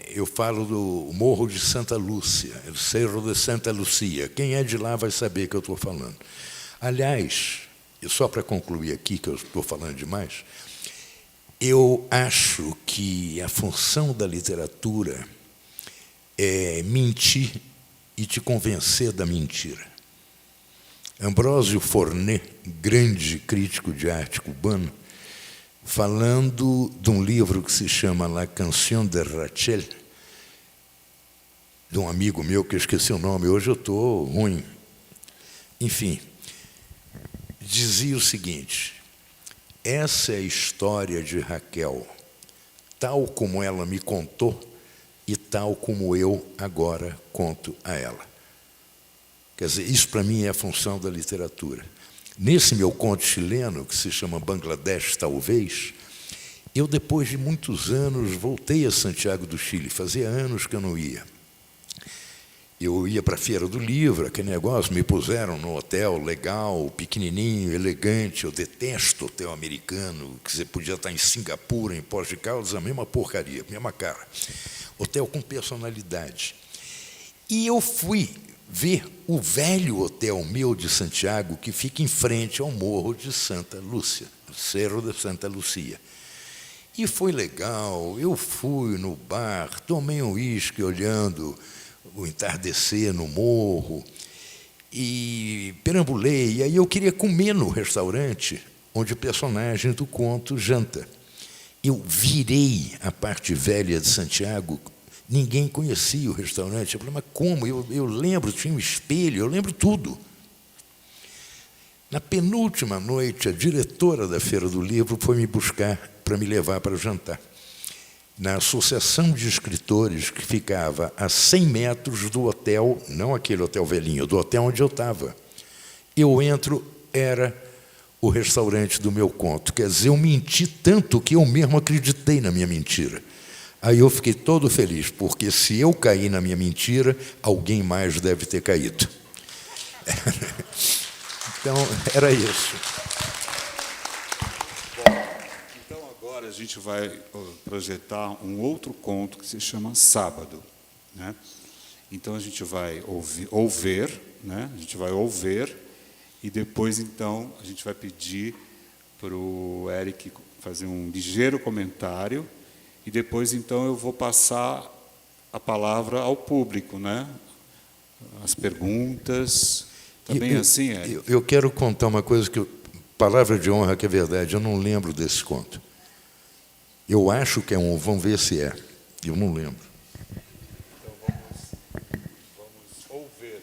[SPEAKER 1] eu falo do Morro de Santa Lúcia, o Cerro de Santa Lucia. Quem é de lá vai saber que eu estou falando. Aliás, e só para concluir aqui, que eu estou falando demais, eu acho que a função da literatura é mentir e te convencer da mentira. Ambrósio Fornet, grande crítico de arte cubano, falando de um livro que se chama La Canción de Rachel, de um amigo meu que eu esqueci o nome, hoje eu estou ruim. Enfim, dizia o seguinte, essa é a história de Raquel, tal como ela me contou, tal como eu agora conto a ela. Quer dizer, isso para mim é a função da literatura. Nesse meu conto chileno, que se chama Bangladesh, talvez, eu, depois de muitos anos, voltei a Santiago do Chile. Fazia anos que eu não ia. Eu ia para a Feira do Livro, aquele negócio, me puseram no hotel legal, pequenininho, elegante. Eu detesto hotel americano, que você podia estar em Singapura, em Poços de Caldas, a mesma porcaria, a mesma cara. Hotel com personalidade. E eu fui ver o velho hotel meu de Santiago, que fica em frente ao Morro de Santa Lúcia, Cerro de Santa Lucia. E foi legal, eu fui no bar, tomei um uísque olhando o entardecer no morro, e perambulei, e aí eu queria comer no restaurante onde o personagem do conto janta. Eu virei a parte velha de Santiago, ninguém conhecia o restaurante. Eu falei, mas como? Eu lembro, tinha um espelho, eu lembro tudo. Na penúltima noite, a diretora da Feira do Livro foi me buscar para me levar para jantar, na Associação de Escritores, que ficava a 100 metros do hotel, não aquele hotel velhinho, do hotel onde eu estava. Eu entro, era o restaurante do meu conto. Quer dizer, eu menti tanto que eu mesmo acreditei na minha mentira. Aí eu fiquei todo feliz, porque se eu caí na minha mentira, alguém mais deve ter caído. Então, era isso.
[SPEAKER 2] Então, agora a gente vai projetar um outro conto que se chama Sábado, né? Então, a gente vai ouvir, né? A gente vai ouvir, e depois, então, a gente vai pedir para o Eric fazer um ligeiro comentário, e depois, então, eu vou passar a palavra ao público, né? As perguntas. Também assim, Eric?
[SPEAKER 1] Eu quero contar uma coisa que, palavra de honra, que é verdade, eu não lembro desse conto. Eu acho que é um, vamos ver se é. Eu não lembro.
[SPEAKER 2] Então, vamos ouvir.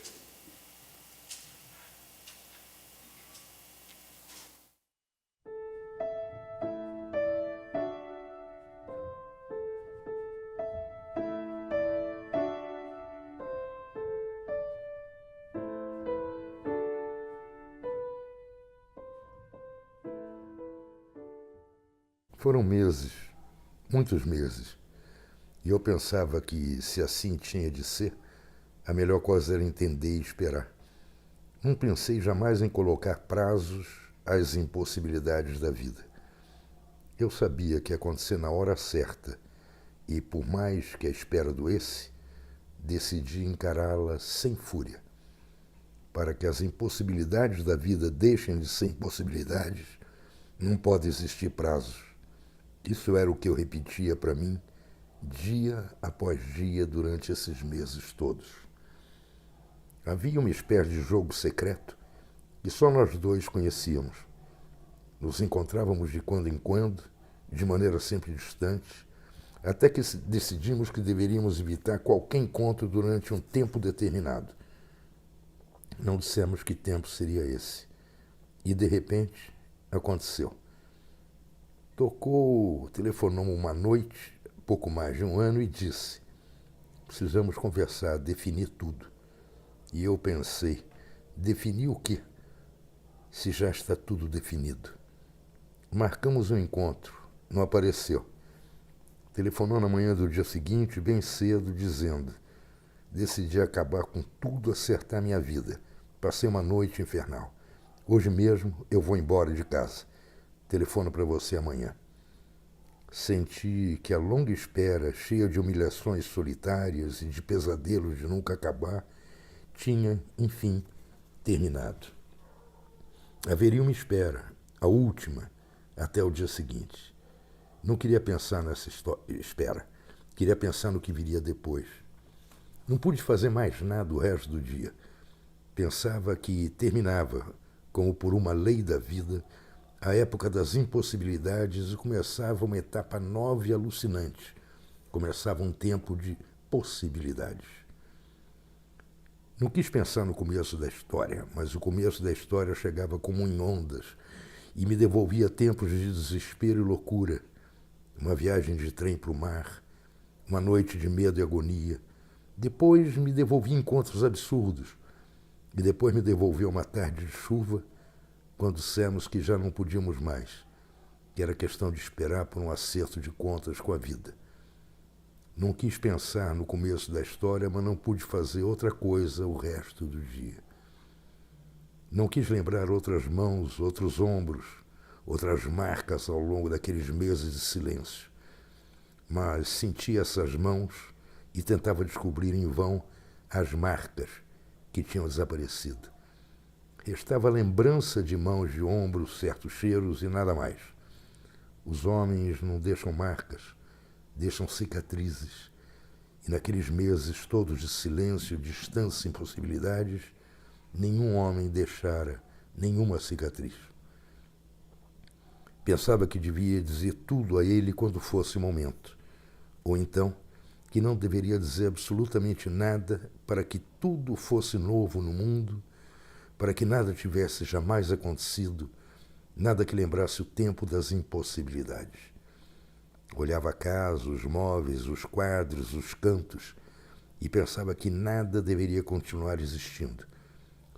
[SPEAKER 1] Foram meses, muitos meses, e eu pensava que, se assim tinha de ser, a melhor coisa era entender e esperar. Não pensei jamais em colocar prazos às impossibilidades da vida. Eu sabia que ia acontecer na hora certa, e, por mais que a espera doesse, decidi encará-la sem fúria. Para que as impossibilidades da vida deixem de ser impossibilidades, não pode existir prazos. Isso era o que eu repetia para mim, dia após dia, durante esses meses todos. Havia uma espécie de jogo secreto que só nós dois conhecíamos. Nos encontrávamos de quando em quando, de maneira sempre distante, até que decidimos que deveríamos evitar qualquer encontro durante um tempo determinado. Não dissemos que tempo seria esse. E, de repente, aconteceu. Tocou, telefonou uma noite, pouco mais de um ano, e disse: precisamos conversar, definir tudo. E eu pensei, definir o quê? Se já está tudo definido. Marcamos um encontro, não apareceu. Telefonou na manhã do dia seguinte, bem cedo, dizendo: decidi acabar com tudo, acertar minha vida. Passei uma noite infernal. Hoje mesmo eu vou embora de casa. Telefono para você amanhã. Senti que a longa espera, cheia de humilhações solitárias e de pesadelos de nunca acabar, tinha, enfim, terminado. Haveria uma espera, a última, até o dia seguinte. Não queria pensar nessa espera. Queria pensar no que viria depois. Não pude fazer mais nada o resto do dia. Pensava que terminava, como por uma lei da vida, a época das impossibilidades, e começava uma etapa nova e alucinante. Começava um tempo de possibilidades. Não quis pensar no começo da história, mas o começo da história chegava como em ondas e me devolvia tempos de desespero e loucura. Uma viagem de trem para o mar, uma noite de medo e agonia. Depois me devolvi em encontros absurdos. E depois me devolveu uma tarde de chuva, quando dissemos que já não podíamos mais, que era questão de esperar por um acerto de contas com a vida. Não quis pensar no começo da história, mas não pude fazer outra coisa o resto do dia. Não quis lembrar outras mãos, outros ombros, outras marcas ao longo daqueles meses de silêncio. Mas senti essas mãos e tentava descobrir em vão as marcas que tinham desaparecido. Restava a lembrança de mãos, de ombros, certos cheiros e nada mais. Os homens não deixam marcas, deixam cicatrizes. E naqueles meses todos de silêncio, distância e impossibilidades, nenhum homem deixara nenhuma cicatriz. Pensava que devia dizer tudo a ele quando fosse o momento. Ou então, que não deveria dizer absolutamente nada para que tudo fosse novo no mundo, para que nada tivesse jamais acontecido, nada que lembrasse o tempo das impossibilidades. Olhava a casa, os móveis, os quadros, os cantos e pensava que nada deveria continuar existindo.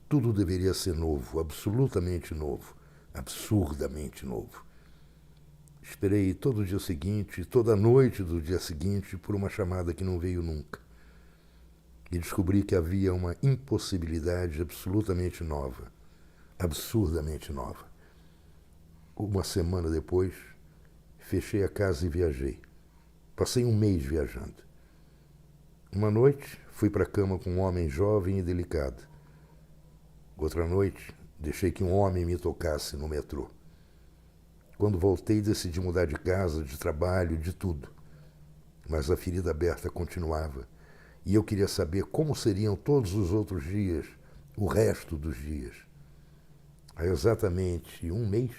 [SPEAKER 1] Tudo deveria ser novo, absolutamente novo, absurdamente novo. Esperei todo o dia seguinte, toda a noite do dia seguinte, por uma chamada que não veio nunca. E descobri que havia uma impossibilidade absolutamente nova, absurdamente nova. Uma semana depois, fechei a casa e viajei. Passei um mês viajando. Uma noite, fui para a cama com um homem jovem e delicado. Outra noite, deixei que um homem me tocasse no metrô. Quando voltei, decidi mudar de casa, de trabalho, de tudo. Mas a ferida aberta continuava. E eu queria saber como seriam todos os outros dias, o resto dos dias. Há exatamente um mês,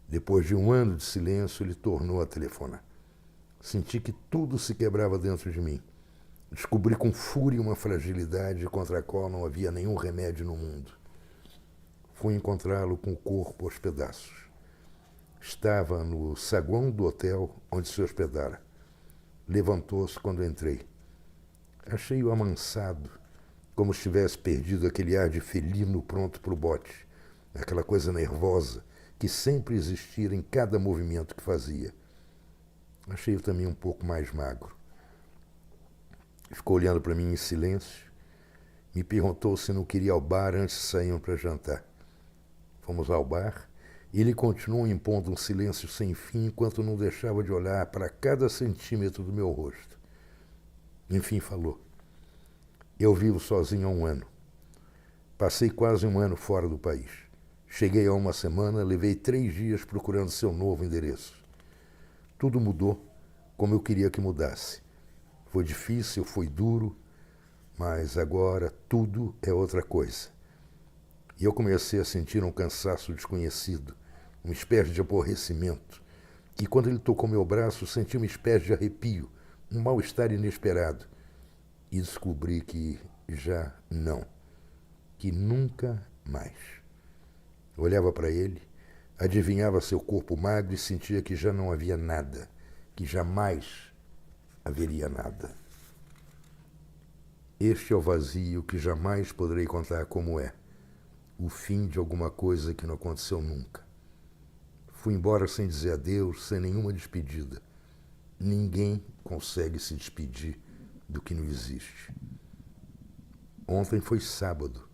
[SPEAKER 1] depois de um ano de silêncio, ele tornou a telefonar. Senti que tudo se quebrava dentro de mim. Descobri com fúria uma fragilidade contra a qual não havia nenhum remédio no mundo. Fui encontrá-lo com o corpo aos pedaços. Estava no saguão do hotel onde se hospedara. Levantou-se quando entrei. Achei-o amansado, como se tivesse perdido aquele ar de felino pronto para o bote, aquela coisa nervosa que sempre existira em cada movimento que fazia. Achei-o também um pouco mais magro. Ficou olhando para mim em silêncio. Me perguntou se não queria ir ao bar antes de sairmos para jantar. Fomos ao bar e ele continuou impondo um silêncio sem fim enquanto não deixava de olhar para cada centímetro do meu rosto. Enfim falou. Eu vivo sozinho há um ano. Passei quase um ano fora do país. Cheguei há uma semana, levei 3 dias procurando seu novo endereço. Tudo mudou como eu queria que mudasse. Foi difícil, foi duro, mas agora tudo é outra coisa. E eu comecei a sentir um cansaço desconhecido, uma espécie de aborrecimento. E quando ele tocou meu braço, senti uma espécie de arrepio, um mal-estar inesperado. E descobri que já não, que nunca mais. Olhava para ele, adivinhava seu corpo magro e sentia que já não havia nada, que jamais haveria nada. Este é o vazio que jamais poderei contar como é, o fim de alguma coisa que não aconteceu nunca. Fui embora sem dizer adeus, sem nenhuma despedida. Ninguém consegue se despedir do que não existe. Ontem foi sábado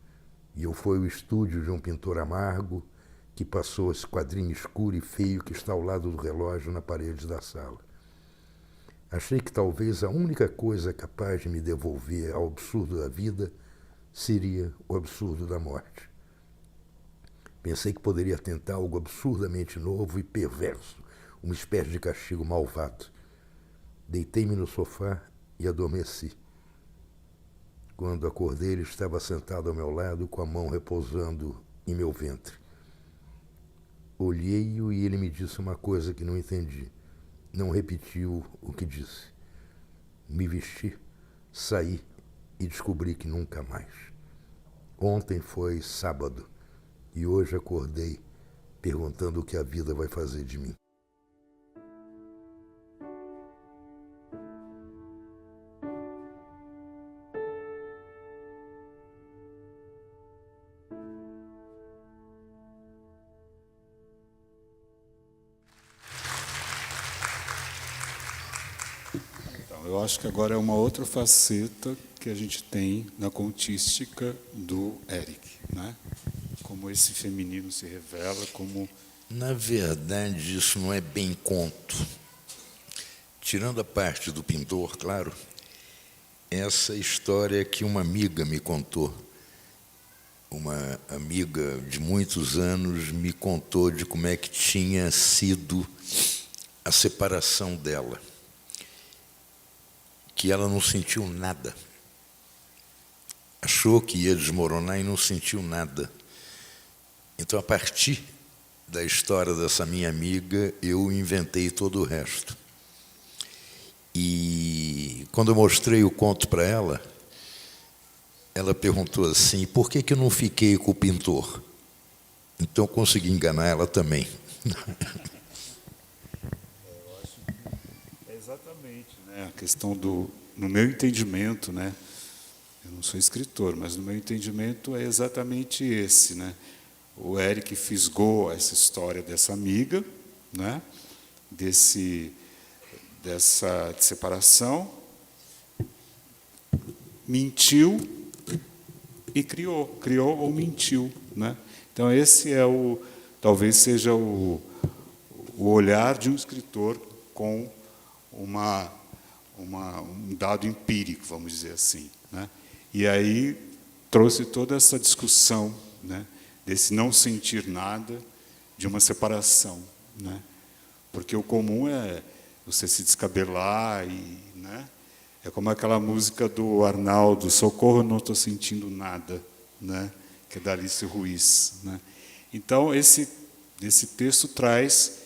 [SPEAKER 1] e eu fui ao estúdio de um pintor amargo que passou esse quadrinho escuro e feio que está ao lado do relógio na parede da sala. Achei que talvez a única coisa capaz de me devolver ao absurdo da vida seria o absurdo da morte. Pensei que poderia tentar algo absurdamente novo e perverso, uma espécie de castigo malvado. Deitei-me no sofá e adormeci. Quando acordei, ele estava sentado ao meu lado, com a mão repousando em meu ventre. Olhei-o e ele me disse uma coisa que não entendi. Não repetiu o que disse. Me vesti, saí e descobri que nunca mais. Ontem foi sábado e hoje acordei perguntando o que a vida vai fazer de mim.
[SPEAKER 2] Não, eu acho que agora é uma outra faceta que a gente tem na contística do Eric, né? Como esse feminino se revela, como...
[SPEAKER 1] Na verdade, isso não é bem conto. Tirando a parte do pintor, claro, essa história que uma amiga me contou. Uma amiga de muitos anos me contou de como é que tinha sido a separação dela, que ela não sentiu nada. Achou que ia desmoronar e não sentiu nada. Então, a partir da história dessa minha amiga, eu inventei todo o resto. E quando eu mostrei o conto para ela, ela perguntou assim, por que eu não fiquei com o pintor? Então, eu consegui enganar ela também.
[SPEAKER 2] Eu acho que é exatamente, né, a questão do... No meu entendimento, né, eu não sou escritor, mas no meu entendimento é exatamente esse, né? O Eric fisgou essa história dessa amiga, né, dessa separação, mentiu e criou ou mentiu, né? Então esse é talvez seja o olhar de um escritor com um dado empírico, vamos dizer assim, né? E aí trouxe toda essa discussão, né, desse não sentir nada, de uma separação, né? Porque o comum é você se descabelar né? É como aquela música do Arnaldo, Socorro, não estou sentindo nada, né? Que é da Alice Ruiz, né? Então esse texto traz,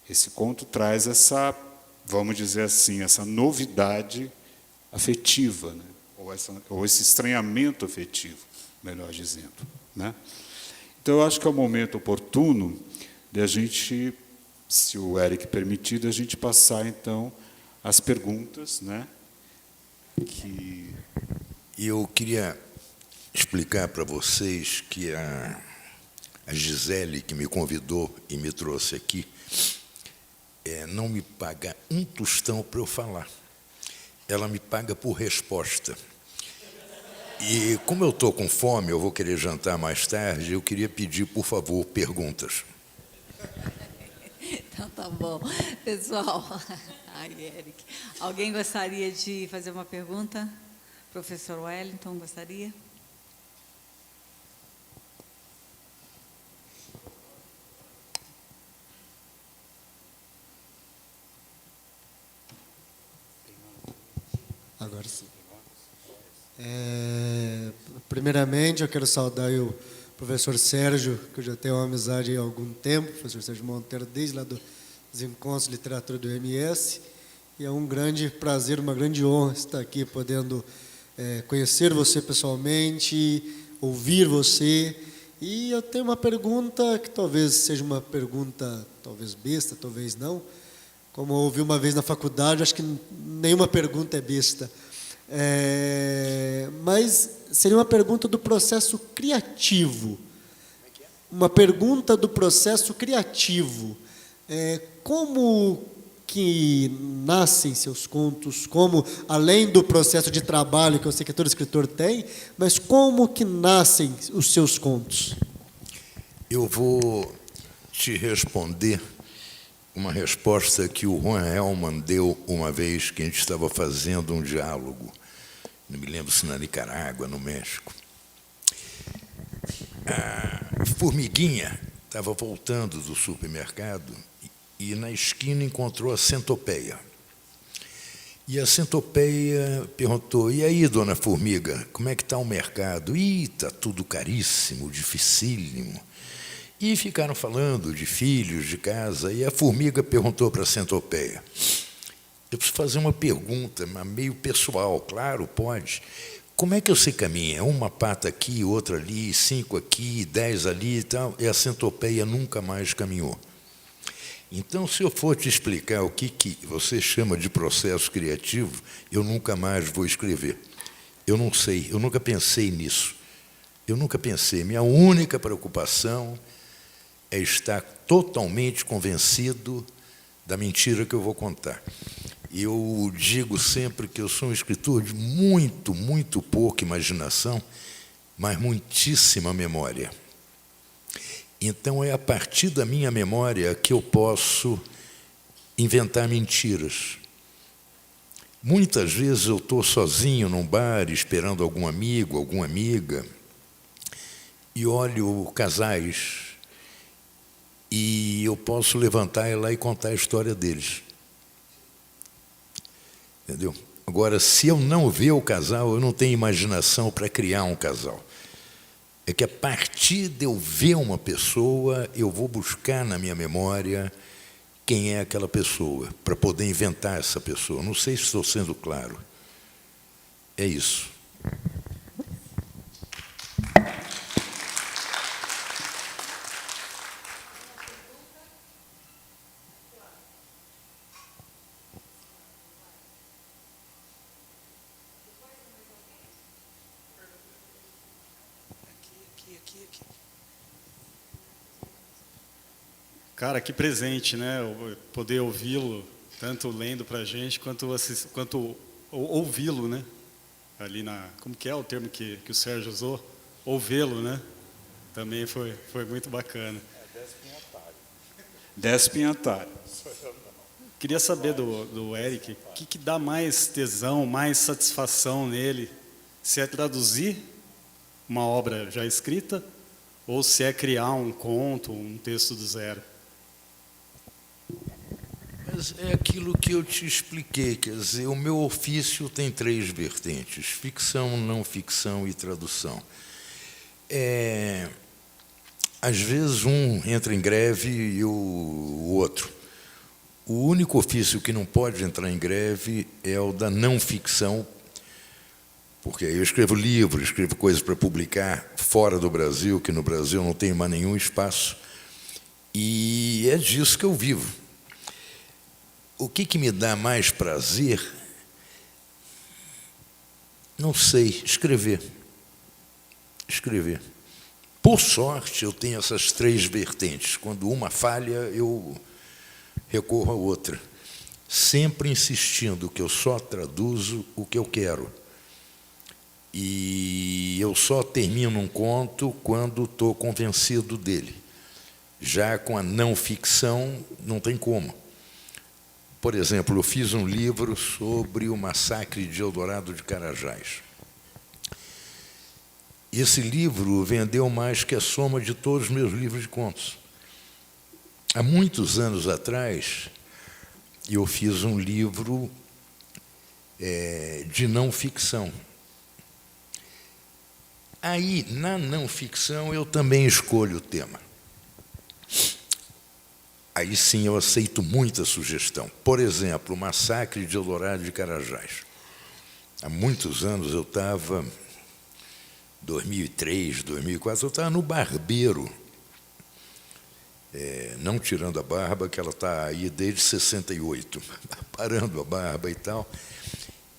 [SPEAKER 2] esse conto traz essa, vamos dizer assim, essa novidade afetiva, né? Ou esse estranhamento afetivo, melhor dizendo, né? Então eu acho que é o momento oportuno de a gente, se o Eric permitir, a gente passar então as perguntas, né?
[SPEAKER 1] Eu queria explicar para vocês que a Gisele, que me convidou e me trouxe aqui, não me paga um tostão para eu falar. Ela me paga por resposta. E como eu estou com fome, eu vou querer jantar mais tarde, eu queria pedir, por favor, perguntas.
[SPEAKER 3] Então, tá bom. Pessoal, ai, Eric, alguém gostaria de fazer uma pergunta? Professor Wellington, gostaria?
[SPEAKER 4] Agora sim. Primeiramente, eu quero saudar o professor Sérgio, que eu já tenho uma amizade há algum tempo, professor Sérgio Monteiro, desde lá dos encontros de literatura do MS, e é um grande prazer, uma grande honra estar aqui, podendo conhecer você pessoalmente, ouvir você. E eu tenho uma pergunta que talvez seja uma pergunta, talvez besta, talvez não. Como eu ouvi uma vez na faculdade, acho que nenhuma pergunta é besta. Mas seria uma pergunta do processo criativo. Uma pergunta do processo criativo. Como que nascem seus contos? Como, além do processo de trabalho que eu sei que todo escritor tem, mas como que nascem os seus contos?
[SPEAKER 1] Eu vou te responder uma resposta que o Juan Elman deu uma vez que a gente estava fazendo um diálogo, não me lembro se na Nicarágua, no México. A formiguinha estava voltando do supermercado e na esquina encontrou a centopeia. E a centopeia perguntou, e aí, dona formiga, como é que está o mercado? Ih, está tudo caríssimo, dificílimo. E ficaram falando de filhos, de casa, e a formiga perguntou para a centopeia, eu preciso fazer uma pergunta, mas meio pessoal, claro, pode. Como é que você caminha? Uma pata aqui, outra ali, 5 aqui, 10 ali e tal, e a centopeia nunca mais caminhou. Então, se eu for te explicar o que você chama de processo criativo, eu nunca mais vou escrever. Eu não sei, eu nunca pensei nisso. Eu nunca pensei. Minha única preocupação é estar totalmente convencido da mentira que eu vou contar. Eu digo sempre que eu sou um escritor de muito pouca imaginação, mas muitíssima memória. Então, é a partir da minha memória que eu posso inventar mentiras. Muitas vezes eu estou sozinho num bar, esperando algum amigo, alguma amiga, e olho casais, e eu posso levantar lá e contar a história deles. Entendeu? Agora, se eu não ver o casal, eu não tenho imaginação para criar um casal. É que a partir de eu ver uma pessoa, eu vou buscar na minha memória quem é aquela pessoa, para poder inventar essa pessoa. Não sei se estou sendo claro. É isso.
[SPEAKER 5] Cara, que presente, né? Poder ouvi-lo, tanto lendo para a gente, quanto ouvi-lo, né? Ali como que é o termo que o Sérgio usou? Ouvi-lo, né? Também foi muito bacana.
[SPEAKER 2] Despinhatário.
[SPEAKER 5] Queria saber do Eric, o que dá mais tesão, mais satisfação nele? Se é traduzir uma obra já escrita ou se é criar um conto, um texto do zero?
[SPEAKER 1] Mas é aquilo que eu te expliquei, quer dizer, o meu ofício tem 3 vertentes: ficção, não ficção e tradução. Às vezes um entra em greve e o outro. O único ofício que não pode entrar em greve é o da não ficção, porque eu escrevo livro, escrevo coisas para publicar fora do Brasil, que no Brasil não tem mais nenhum espaço, e é disso que eu vivo. O que me dá mais prazer? Não sei, escrever. Escrever. Por sorte, eu tenho essas 3 vertentes. Quando uma falha, eu recorro à outra, sempre insistindo que eu só traduzo o que eu quero. E eu só termino um conto quando estou convencido dele. Já com a não ficção, não tem como. Por exemplo, eu fiz um livro sobre o massacre de Eldorado de Carajás. Esse livro vendeu mais que a soma de todos os meus livros de contos. Há muitos anos atrás, eu fiz um livro de não ficção. Aí, na não ficção, eu também escolho o tema. Aí sim eu aceito muita sugestão. Por exemplo, o massacre de Eldorado de Carajás. Há muitos anos eu estava, 2003, 2004, eu estava no barbeiro, não tirando a barba, que ela está aí desde 68, parando a barba e tal,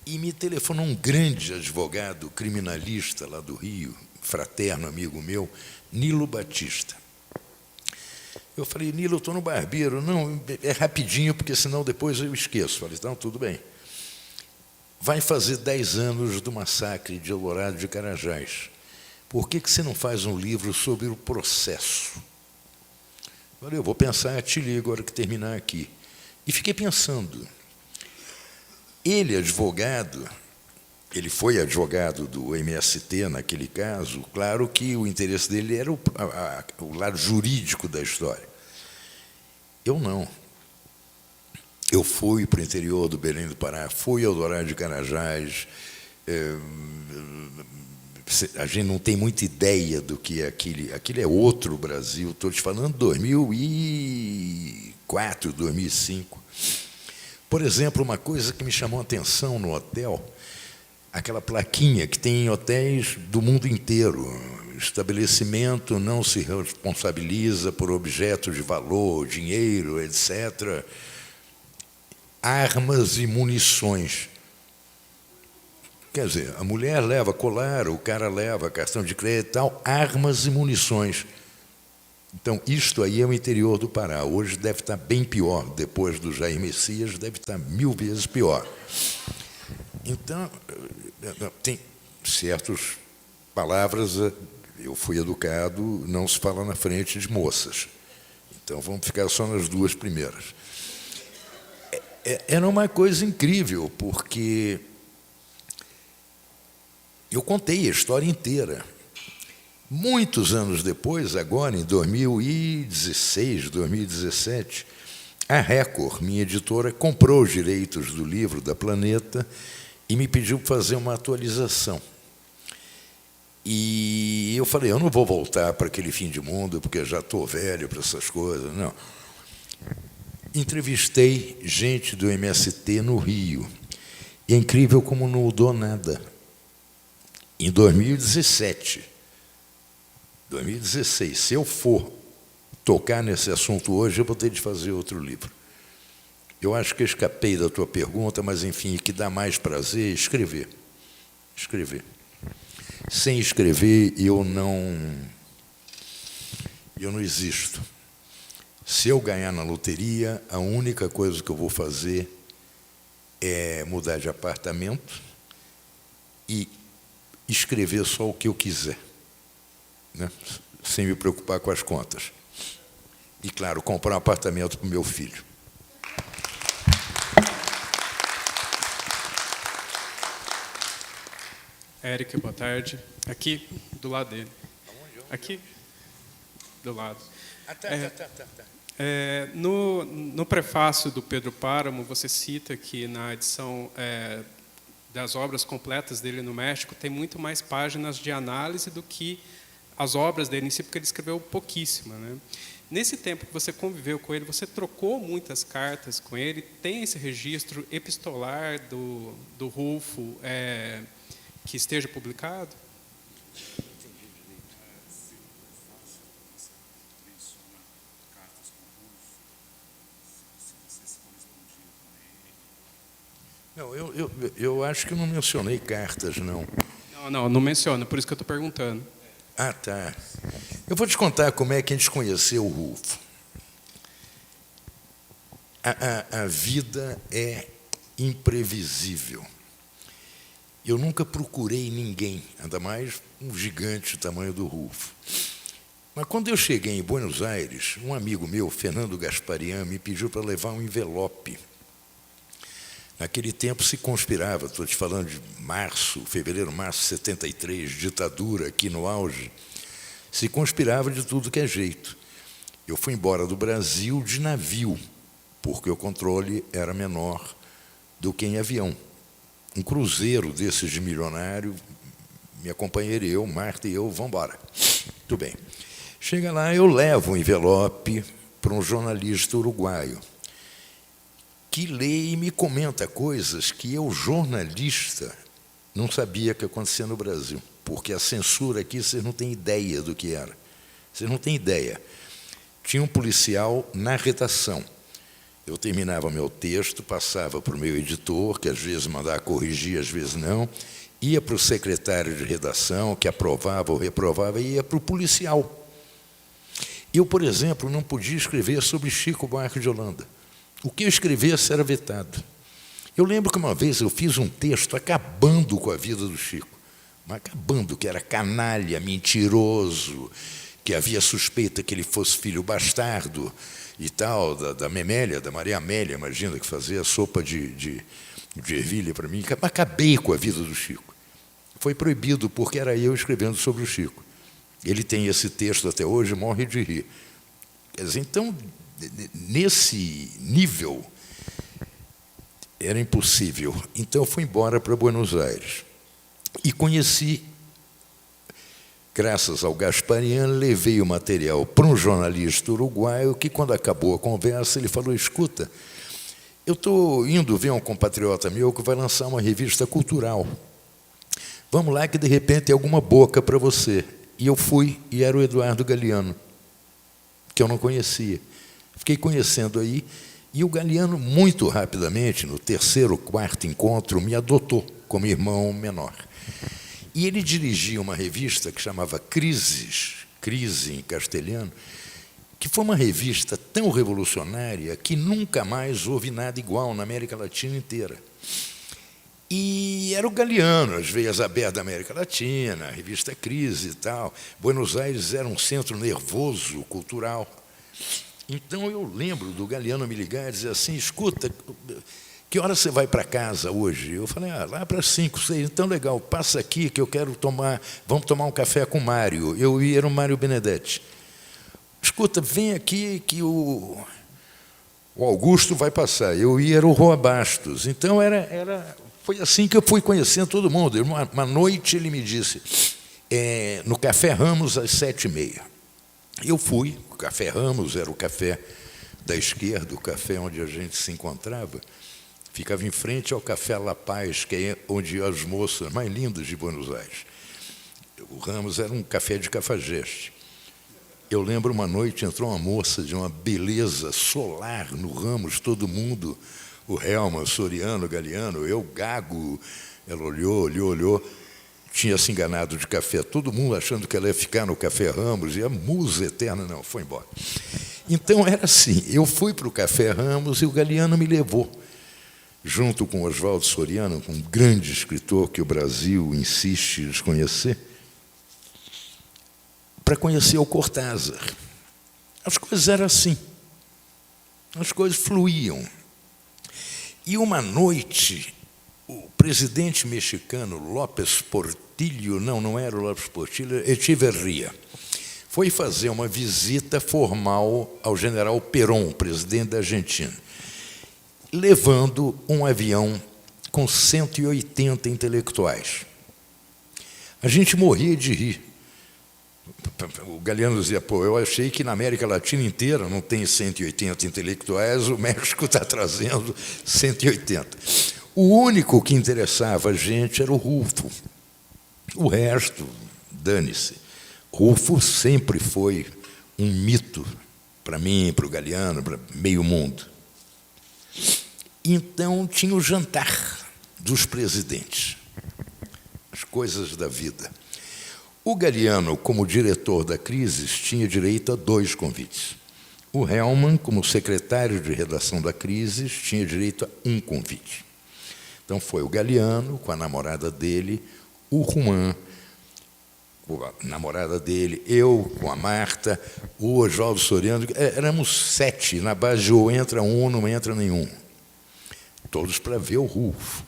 [SPEAKER 1] e me telefonou um grande advogado criminalista lá do Rio, fraterno amigo meu, Nilo Batista. Eu falei: Nilo, eu estou no barbeiro. Não, é rapidinho, porque senão depois eu esqueço. Falei: então, tudo bem. Vai fazer 10 anos do massacre de Eldorado de Carajás. Por que você não faz um livro sobre o processo? Falei: eu vou pensar, te ligo a hora que terminar aqui. E fiquei pensando. Ele, advogado, ele foi advogado do MST naquele caso, claro que o interesse dele era o lado jurídico da história. Eu não. Eu fui para o interior do Belém do Pará, fui ao Eldorado de Carajás. A gente não tem muita ideia do que é aquilo. Aquilo é outro Brasil. Estou te falando de 2004, 2005. Por exemplo, uma coisa que me chamou a atenção no hotel, aquela plaquinha que tem em hotéis do mundo inteiro: estabelecimento não se responsabiliza por objetos de valor, dinheiro, etc., armas e munições. Quer dizer, a mulher leva colar, o cara leva cartão de crédito e tal, armas e munições. Então, isto aí é o interior do Pará. Hoje deve estar bem pior. Depois do Jair Messias, deve estar 1000 vezes pior. Então, tem certas palavras, eu fui educado, não se fala na frente de moças. Então, vamos ficar só nas duas primeiras. Era uma coisa incrível, porque eu contei a história inteira. Muitos anos depois, agora em 2016, 2017, a Record, minha editora, comprou os direitos do livro da Planeta e me pediu para fazer uma atualização. E eu falei, eu não vou voltar para aquele fim de mundo, porque eu já estou velho para essas coisas, não. Entrevistei gente do MST no Rio. E é incrível como não mudou nada. Em 2017, 2016, se eu for tocar nesse assunto hoje, eu vou ter de fazer outro livro. Eu acho que escapei da tua pergunta, mas, enfim, o que dá mais prazer é escrever. Escrever. Sem escrever, eu não existo. Se eu ganhar na loteria, a única coisa que eu vou fazer é mudar de apartamento e escrever só o que eu quiser, né? Sem me preocupar com as contas. E, claro, comprar um apartamento para o meu filho.
[SPEAKER 6] Éric, boa tarde. Aqui, do lado dele. Aqui, do lado. No prefácio do Pedro Páramo, você cita que na edição das obras completas dele no México tem muito mais páginas de análise do que as obras dele em si, porque ele escreveu pouquíssima, né? Nesse tempo que você conviveu com ele, você trocou muitas cartas com ele? Tem esse registro epistolar do Rulfo que esteja publicado?
[SPEAKER 1] Não, eu acho que não mencionei cartas, não.
[SPEAKER 6] Não menciona, por isso que eu estou perguntando.
[SPEAKER 1] Ah, tá. Eu vou te contar como é que a gente conheceu o Rulfo. A vida é imprevisível. Eu nunca procurei ninguém, ainda mais um gigante do tamanho do Rulfo. Mas quando eu cheguei em Buenos Aires, um amigo meu, Fernando Gasparian, me pediu para levar um envelope. Naquele tempo se conspirava, estou te falando de fevereiro, março de 73, ditadura aqui no auge, se conspirava de tudo que é jeito. Eu fui embora do Brasil de navio, porque o controle era menor do que em avião. Um cruzeiro desses de milionário, minha companheira e eu, Marta e eu, vamos embora. Tudo bem. Chega lá, eu levo um envelope para um jornalista uruguaio, que lê e me comenta coisas que eu, jornalista, não sabia que acontecia no Brasil, porque a censura aqui, vocês não têm ideia do que era. Vocês não têm ideia. Tinha um policial na redação. Eu terminava meu texto, passava para o meu editor, que às vezes mandava corrigir, às vezes não, ia para o secretário de redação, que aprovava ou reprovava, e ia para o policial. Eu, por exemplo, não podia escrever sobre Chico Buarque de Holanda. O que eu escrevesse era vetado. Eu lembro que uma vez eu fiz um texto acabando com a vida do Chico, mas acabando, que era canalha, mentiroso, que havia suspeita que ele fosse filho bastardo e tal, da Memélia, da Maria Amélia, imagina, que fazia sopa de ervilha para mim. Acabei com a vida do Chico. Foi proibido, porque era eu escrevendo sobre o Chico. Ele tem esse texto até hoje, morre de rir. Quer dizer, então, nesse nível, era impossível. Então, eu fui embora para Buenos Aires. E conheci, graças ao Gasparian, levei o material para um jornalista uruguaio, que, quando acabou a conversa, ele falou, escuta, eu estou indo ver um compatriota meu que vai lançar uma revista cultural. Vamos lá que, de repente, tem alguma boca para você. E eu fui, e era o Eduardo Galeano, que eu não conhecia. Fiquei conhecendo aí, e o Galeano, muito rapidamente, no terceiro, quarto encontro, me adotou como irmão menor. E ele dirigia uma revista que chamava Crises, Crise em castelhano, que foi uma revista tão revolucionária que nunca mais houve nada igual na América Latina inteira. E era o Galiano, as veias abertas da América Latina, a revista Crise e tal. Buenos Aires era um centro nervoso, cultural. Então, eu lembro do Galiano me ligar e dizer assim, escuta, que hora você vai para casa hoje? Eu falei, lá para 5, 6. Então, legal, passa aqui que eu quero vamos tomar um café com o Mário. Eu ia, era o Mário Benedetti. Escuta, vem aqui que o Augusto vai passar. Eu ia, era o Rua Bastos. Então, foi assim que eu fui conhecendo todo mundo. Uma noite ele me disse, no Café Ramos, às 7h30. Eu fui, o Café Ramos era o café da esquerda, o café onde a gente se encontrava, ficava em frente ao Café La Paz, que é onde iam as moças mais lindas de Buenos Aires. O Ramos era um café de cafajeste. Eu lembro uma noite, entrou uma moça de uma beleza solar no Ramos, todo mundo, o Helman, Soriano, Galiano, eu, Gago, ela olhou, tinha se enganado de café, todo mundo achando que ela ia ficar no Café Ramos, e a musa eterna, não, foi embora. Então, era assim, eu fui para o Café Ramos e o Galiano me levou, junto com Oswaldo Soriano, um grande escritor que o Brasil insiste em desconhecer, para conhecer o Cortázar. As coisas eram assim, as coisas fluíam. E uma noite, o presidente mexicano López Portillo, não era o López Portillo, Echeverría, foi fazer uma visita formal ao general Perón, presidente da Argentina, levando um avião com 180 intelectuais. A gente morria de rir. O Galiano dizia, eu achei que na América Latina inteira não tem 180 intelectuais, o México está trazendo 180. O único que interessava a gente era o Rulfo. O resto, dane-se. Rulfo sempre foi um mito para mim, para o Galiano, para meio mundo. Então, tinha o jantar dos presidentes, as coisas da vida. O Galiano, como diretor da Crises, tinha direito a 2 convites. O Helman, como secretário de redação da Crises, tinha direito a 1 convite. Então, foi o Galiano, com a namorada dele, o Juan, com a namorada dele, eu, com a Marta, o Oswaldo Soriano, éramos 7, na base de ou entra um, não entra nenhum. Todos para ver o Rulfo.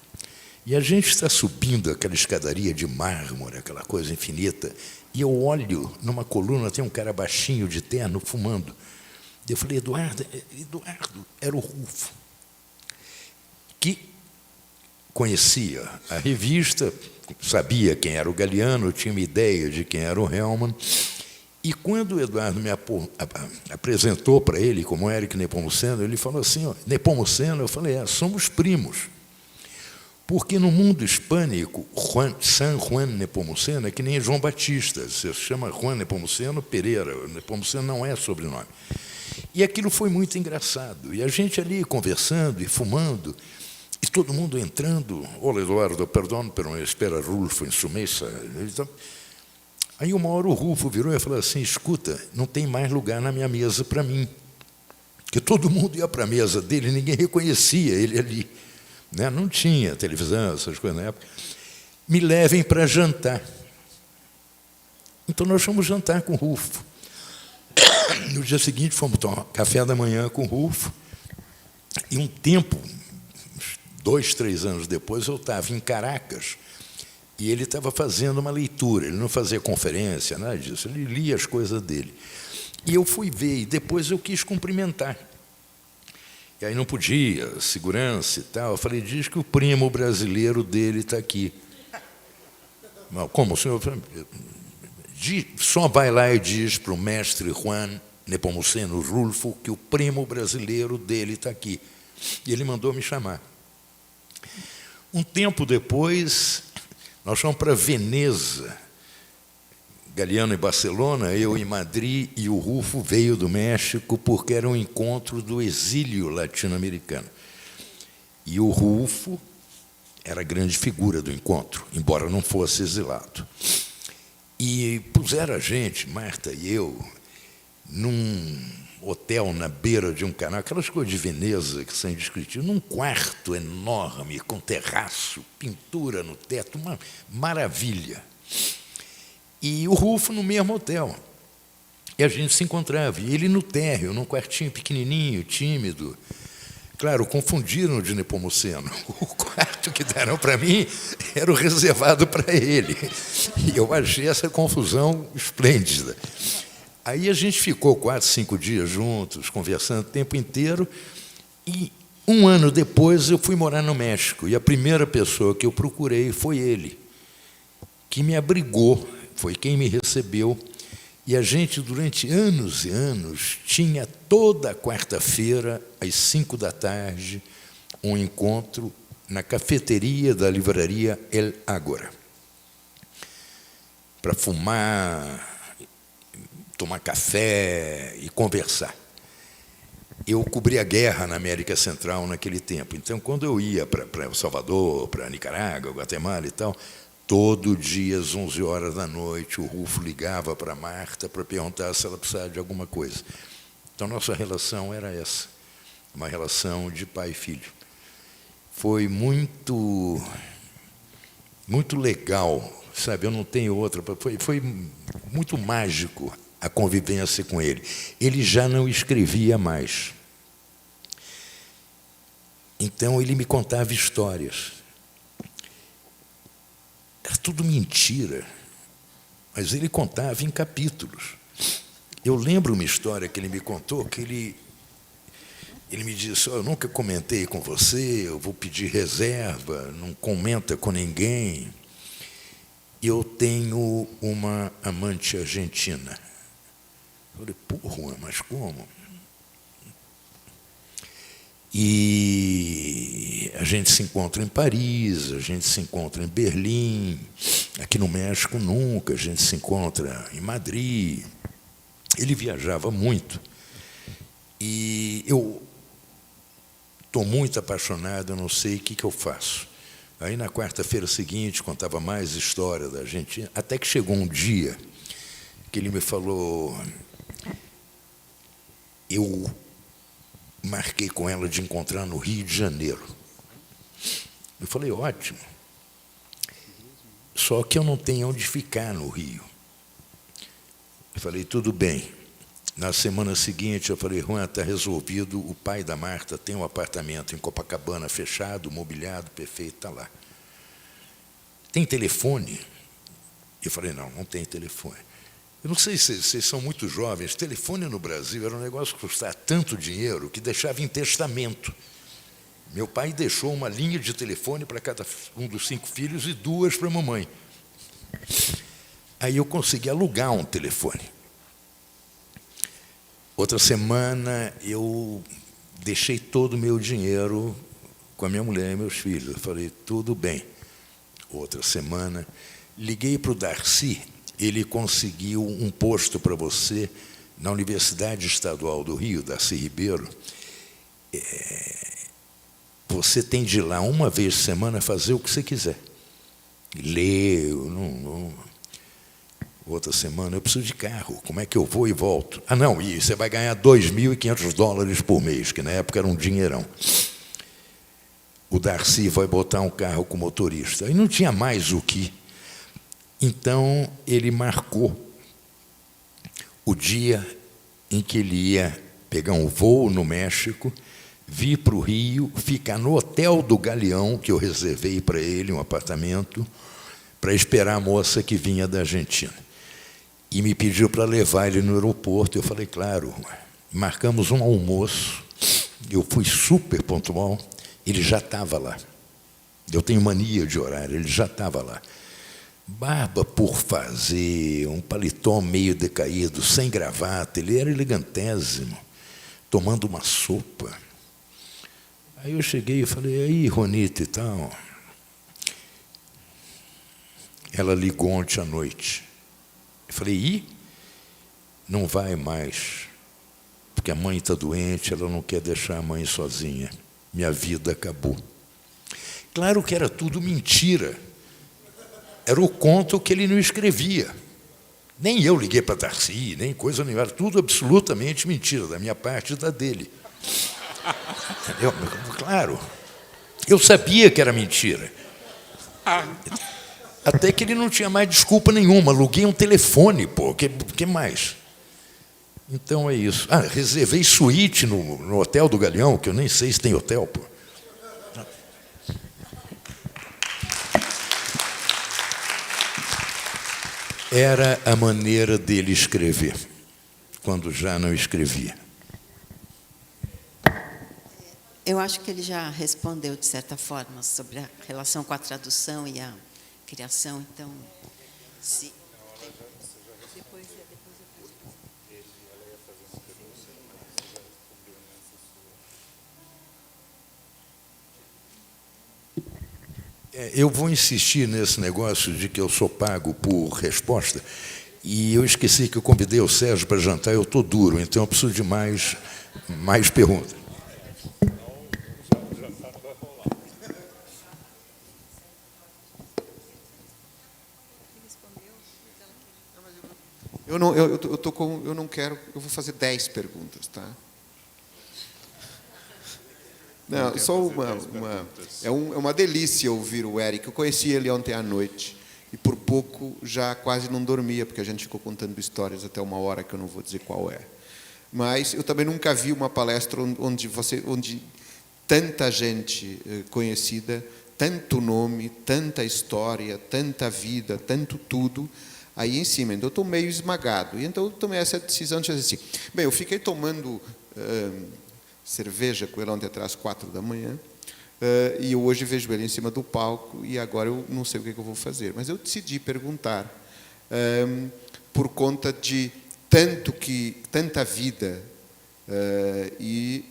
[SPEAKER 1] E a gente está subindo aquela escadaria de mármore, aquela coisa infinita, e eu olho, numa coluna, tem um cara baixinho de terno fumando. Eu falei, Eduardo, era o Rulfo, que conhecia a revista, sabia quem era o Galiano, tinha uma ideia de quem era o Helman, e quando o Eduardo me apresentou para ele como Éric Nepomuceno, ele falou assim, Nepomuceno, eu falei, somos primos. Porque no mundo hispânico, San Juan Nepomuceno é que nem João Batista, se chama Juan Nepomuceno Pereira, Nepomuceno não é sobrenome. E aquilo foi muito engraçado, e a gente ali conversando e fumando, e todo mundo entrando, olha, Eduardo, perdão, pero espera Rulfo em sua mesa. Aí uma hora o Rulfo virou e falou assim, escuta, não tem mais lugar na minha mesa para mim, porque todo mundo ia para a mesa dele, ninguém reconhecia ele ali. Não tinha televisão, essas coisas na época. Me levem para jantar. Então, nós fomos jantar com o Rulfo. No dia seguinte, fomos tomar café da manhã com o Rulfo. E um tempo, 2, 3 anos depois, eu estava em Caracas e ele estava fazendo uma leitura. Ele não fazia conferência, nada disso. Ele lia as coisas dele. E eu fui ver, e depois eu quis cumprimentar. E aí não podia, segurança e tal. Eu falei, diz que o primo brasileiro dele está aqui. Mas, como, senhor? Só vai lá e diz para o mestre Juan Nepomuceno Rulfo que o primo brasileiro dele está aqui. E ele mandou me chamar. Um tempo depois, nós fomos para Veneza, Galiano em Barcelona, eu em Madrid, e o Rulfo veio do México porque era um encontro do exílio latino-americano. E o Rulfo era a grande figura do encontro, embora não fosse exilado. E puseram a gente, Marta e eu, num hotel na beira de um canal, aquelas coisas de Veneza que são indescritíveis, num quarto enorme, com terraço, pintura no teto, uma maravilha. E o Rufo no mesmo hotel. E a gente se encontrava, e ele no térreo, num quartinho pequenininho, tímido. Claro, confundiram de Nepomuceno. O quarto que deram para mim era o reservado para ele. E eu achei essa confusão esplêndida. Aí a gente ficou 4, 5 dias juntos, conversando o tempo inteiro, e 1 ano depois eu fui morar no México, e a primeira pessoa que eu procurei foi ele, que me abrigou, foi quem me recebeu, e a gente, durante anos e anos, tinha toda quarta-feira, às 5 da tarde, um encontro na cafeteria da livraria El Ágora, para fumar, tomar café e conversar. Eu cobri a guerra na América Central naquele tempo. Então, quando eu ia para El Salvador, para Nicarágua, Guatemala e tal, todo dia, às 11 horas da noite, o Rufo ligava para a Marta para perguntar se ela precisava de alguma coisa. Então, nossa relação era essa, uma relação de pai e filho. Foi muito legal, sabe? Eu não tenho outra. Foi muito mágico a convivência com ele. Ele já não escrevia mais. Então, ele me contava histórias. Era tudo mentira, mas ele contava em capítulos. Eu lembro uma história que ele me contou, que ele me disse, eu nunca comentei com você, eu vou pedir reserva, não comenta com ninguém. Eu tenho uma amante argentina. Eu falei, porra, mas como? E a gente se encontra em Paris, a gente se encontra em Berlim, aqui no México nunca, a gente se encontra em Madrid. Ele viajava muito. E eu estou muito apaixonado, eu não sei o que eu faço. Aí, na quarta-feira seguinte, contava mais história da Argentina, até que chegou um dia que ele me falou, eu marquei com ela de encontrar no Rio de Janeiro. Eu falei, ótimo. Só que eu não tenho onde ficar no Rio. Eu falei, tudo bem. Na semana seguinte, eu falei, Juan, está resolvido, o pai da Marta tem um apartamento em Copacabana fechado, mobiliado, perfeito, está lá. Tem telefone? Eu falei, não tem telefone. Eu não sei se vocês são muito jovens, telefone no Brasil era um negócio que custava tanto dinheiro que deixava em testamento. Meu pai deixou uma linha de telefone para cada um dos 5 filhos e 2 para a mamãe. Aí eu consegui alugar um telefone. Outra semana, eu deixei todo o meu dinheiro com a minha mulher e meus filhos. Eu falei, tudo bem. Outra semana, liguei para o Darcy, ele conseguiu um posto para você na Universidade Estadual do Rio, Darcy Ribeiro. Você tem de ir lá uma vez por semana fazer o que você quiser. Ler, outra semana, eu preciso de carro, como é que eu vou e volto? Ah, não, e você vai ganhar $2.500 por mês, que na época era um dinheirão. O Darcy vai botar um carro com motorista. E não tinha mais o que. Então, ele marcou o dia em que ele ia pegar um voo no México, vir para o Rio, ficar no Hotel do Galeão, que eu reservei para ele, um apartamento, para esperar a moça que vinha da Argentina. E me pediu para levar ele no aeroporto. Eu falei, claro, marcamos um almoço, eu fui super pontual, ele já estava lá. Eu tenho mania de horário, ele já estava lá. Barba por fazer, um paletó meio decaído, sem gravata, ele era elegantésimo, tomando uma sopa. Aí eu cheguei e falei, aí, Ronita e tal. Ela ligou ontem à noite. Eu falei, e? Não vai mais, porque a mãe está doente, ela não quer deixar a mãe sozinha. Minha vida acabou. Claro que era tudo mentira. Era o conto que ele não escrevia. Nem eu liguei para Darcy, nem coisa nenhuma. Era tudo absolutamente mentira, da minha parte e da dele. Entendeu? Claro. Eu sabia que era mentira. Até que ele não tinha mais desculpa nenhuma. Aluguei um telefone, pô. Que mais? Então é isso. Reservei suíte no Hotel do Galeão, que eu nem sei se tem hotel, pô. Era a maneira dele escrever, quando já não escrevia.
[SPEAKER 7] Eu acho que ele já respondeu, de certa forma, sobre a relação com a tradução e a criação. Então, se...
[SPEAKER 1] Eu vou insistir nesse negócio de que eu sou pago por resposta, e eu esqueci que eu convidei o Sérgio para jantar, eu estou duro, então eu preciso de mais perguntas.
[SPEAKER 8] Eu não quero, eu vou fazer 10 perguntas, tá? Não, só é uma delícia ouvir o Eric. Eu conheci ele ontem à noite e por pouco já quase não dormia, porque a gente ficou contando histórias até uma hora que eu não vou dizer qual é. Mas eu também nunca vi uma palestra onde tanta gente conhecida, tanto nome, tanta história, tanta vida, tanto tudo aí em cima. Então eu estou meio esmagado. E então eu tomei essa decisão de fazer assim. Bem, eu fiquei tomando cerveja com ele ontem atrás, 4 da manhã, e eu hoje vejo ele em cima do palco, e agora eu não sei o que eu vou fazer. Mas eu decidi perguntar, por conta de tanta vida, e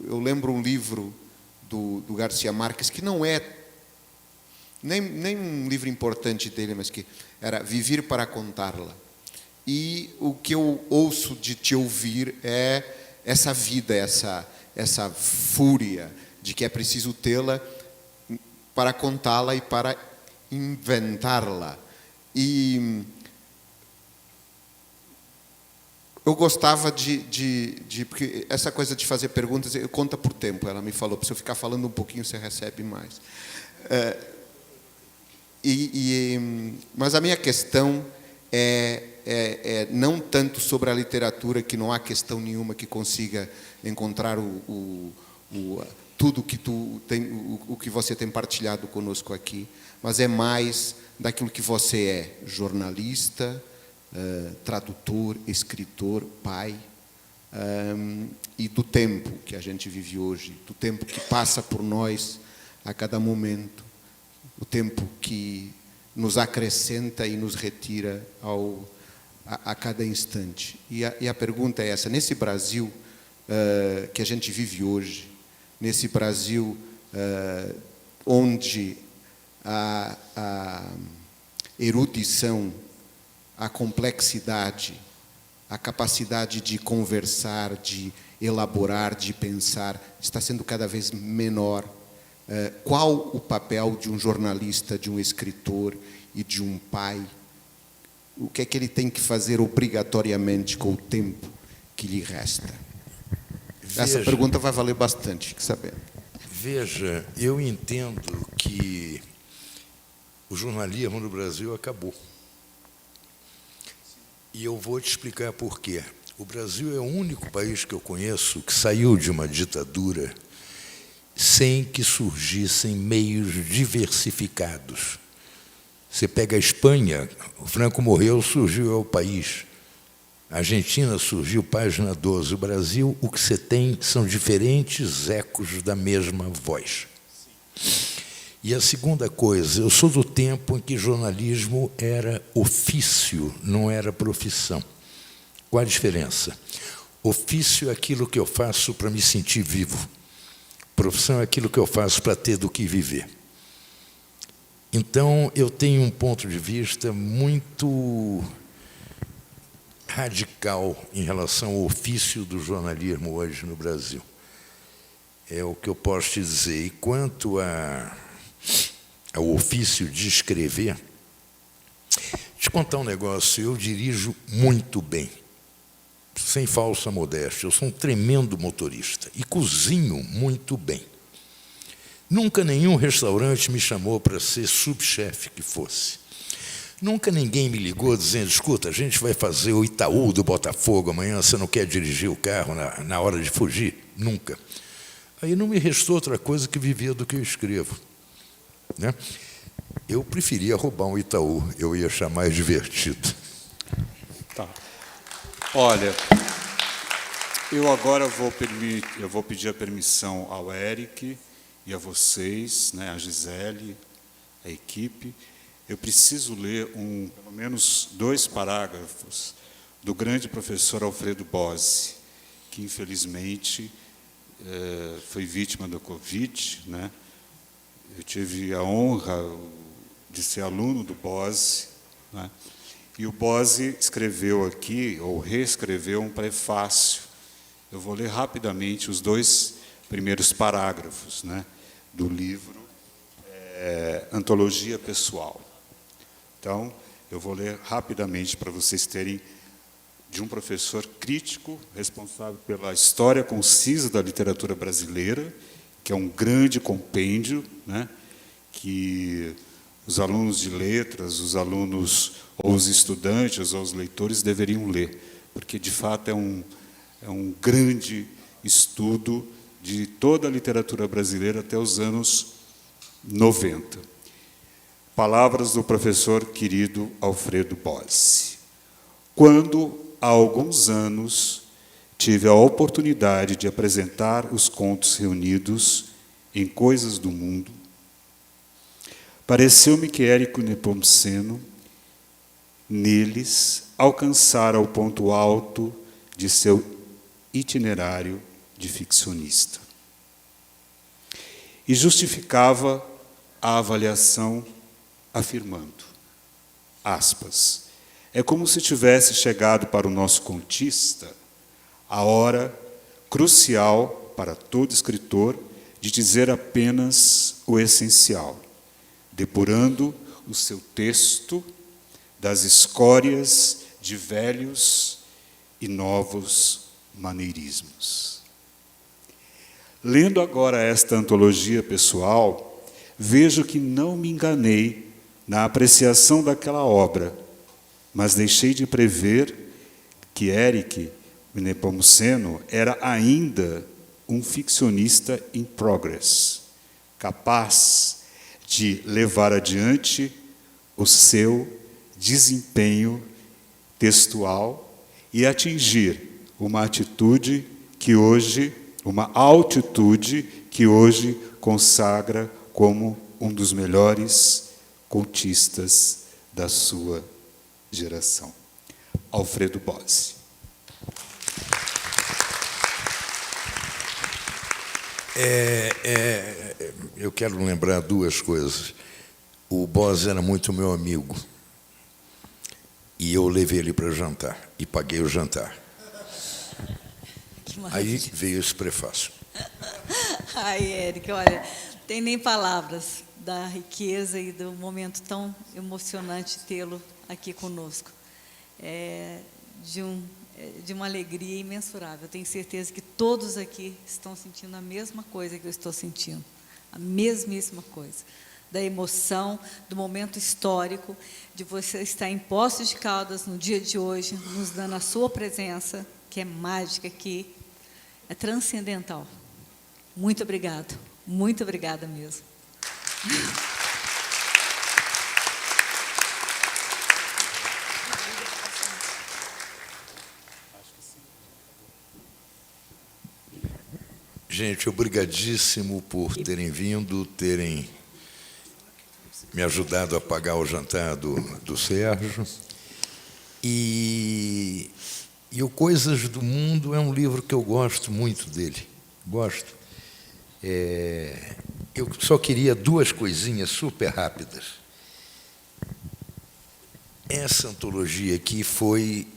[SPEAKER 8] eu lembro um livro do Garcia Marques, que não é nem um livro importante dele, mas que era Viver para Contá-la. E o que eu ouço de te ouvir é essa vida, essa fúria de que é preciso tê-la para contá-la e para inventá-la. E eu gostava porque essa coisa de fazer perguntas, conta por tempo, ela me falou, se eu ficar falando um pouquinho, você recebe mais. Mas a minha questão é não tanto sobre a literatura, que não há questão nenhuma que consiga encontrar tudo que o que você tem partilhado conosco aqui, mas é mais daquilo que você é: jornalista, tradutor, escritor, pai, e do tempo que a gente vive hoje, do tempo que passa por nós a cada momento, o tempo que nos acrescenta e nos retira a cada instante. E a pergunta é essa: nesse Brasil que a gente vive hoje, nesse Brasil onde a erudição, a complexidade, a capacidade de conversar, de elaborar, de pensar, está sendo cada vez menor, qual o papel de um jornalista, de um escritor e de um pai? O que é que ele tem que fazer obrigatoriamente com o tempo que lhe resta? Essa pergunta vai valer bastante, fique sabendo.
[SPEAKER 1] Veja, eu entendo que o jornalismo no Brasil acabou. E eu vou te explicar por quê. O Brasil é o único país que eu conheço que saiu de uma ditadura sem que surgissem meios diversificados. Você pega a Espanha, o Franco morreu, surgiu o país. A Argentina surgiu, página 12. O Brasil, o que você tem são diferentes ecos da mesma voz. E a segunda coisa, eu sou do tempo em que jornalismo era ofício, não era profissão. Qual a diferença? Ofício é aquilo que eu faço para me sentir vivo. Profissão é aquilo que eu faço para ter do que viver. Então, eu tenho um ponto de vista muito radical em relação ao ofício do jornalismo hoje no Brasil. É o que eu posso te dizer. E quanto ao ofício de escrever, Te contar um negócio, eu dirijo muito bem, sem falsa modéstia. Eu sou um tremendo motorista e cozinho muito bem. Nunca nenhum restaurante me chamou para ser subchefe que fosse. Nunca ninguém me ligou dizendo: escuta, a gente vai fazer o Itaú do Botafogo amanhã, você não quer dirigir o carro na hora de fugir? Nunca. Aí não me restou outra coisa que viver do que eu escrevo, né? Eu preferia roubar um Itaú, eu ia achar mais divertido.
[SPEAKER 2] Tá. Olha, eu agora vou pedir a permissão ao Eric e a vocês, né, a Gisele, a equipe. Eu preciso ler pelo menos 2 parágrafos do grande professor Alfredo Bozzi, que infelizmente foi vítima do Covid, né? Eu tive a honra de ser aluno do Bozzi, né? E o Bozzi escreveu aqui, ou reescreveu, um prefácio. Eu vou ler rapidamente os 2 primeiros parágrafos, né, do livro Antologia Pessoal. Então, eu vou ler rapidamente para vocês terem, de um professor crítico, responsável pela história concisa da literatura brasileira, que é um grande compêndio, né, que os alunos de letras, os alunos, ou os estudantes, ou os leitores deveriam ler, porque, de fato, é um grande estudo de toda a literatura brasileira até os anos 90. Palavras do professor querido Alfredo Bozzi. Quando, há alguns anos, tive a oportunidade de apresentar os contos reunidos em Coisas do Mundo, pareceu-me que Érico Nepomuceno, neles, alcançara o ponto alto de seu itinerário de ficcionista. E justificava a avaliação afirmando, aspas, é como se tivesse chegado para o nosso contista a hora crucial para todo escritor de dizer apenas o essencial, depurando o seu texto das escórias de velhos e novos maneirismos. Lendo agora esta antologia pessoal, vejo que não me enganei na apreciação daquela obra, mas deixei de prever que Éric Nepomuceno era ainda um ficcionista in progress, capaz de levar adiante o seu desempenho textual e atingir uma altitude que hoje consagra como um dos melhores contistas da sua geração. Alfredo Bozzi.
[SPEAKER 1] Eu quero lembrar 2 coisas. O Bozzi era muito meu amigo. E eu levei ele para jantar. E paguei o jantar. Aí veio esse prefácio.
[SPEAKER 3] Ai, Éric, olha, tem nem palavras da riqueza e do momento tão emocionante tê-lo aqui conosco. De uma alegria imensurável. Eu tenho certeza que todos aqui estão sentindo a mesma coisa que eu estou sentindo. A mesmíssima coisa. Da emoção, do momento histórico, de você estar em Poços de Caldas no dia de hoje, nos dando a sua presença, que é mágica aqui, é transcendental. Muito obrigado. Muito obrigada mesmo.
[SPEAKER 1] Gente, obrigadíssimo por terem vindo, terem me ajudado a pagar o jantar do Sérgio. E o Coisas do Mundo é um livro que eu gosto muito dele. Gosto. Eu só queria 2 coisinhas super rápidas. Essa antologia aqui foi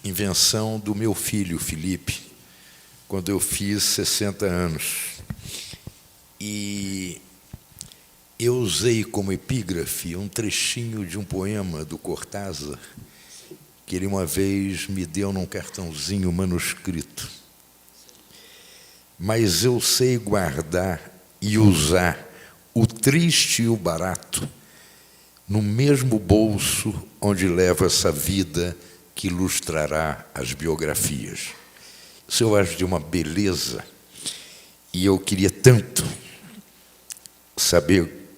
[SPEAKER 1] invenção do meu filho, Felipe, quando eu fiz 60 anos. E eu usei como epígrafe um trechinho de um poema do Cortázar, que ele uma vez me deu num cartãozinho manuscrito. Mas eu sei guardar e usar o triste e o barato no mesmo bolso onde levo essa vida que ilustrará as biografias. Isso eu acho de uma beleza, e eu queria tanto saber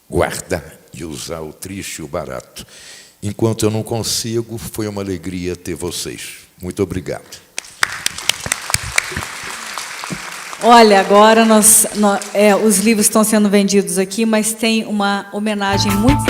[SPEAKER 1] guardar e usar o triste e o barato. Enquanto eu não consigo, foi uma alegria ter vocês. Muito obrigado.
[SPEAKER 3] Olha, agora os livros estão sendo vendidos aqui, mas tem uma homenagem muito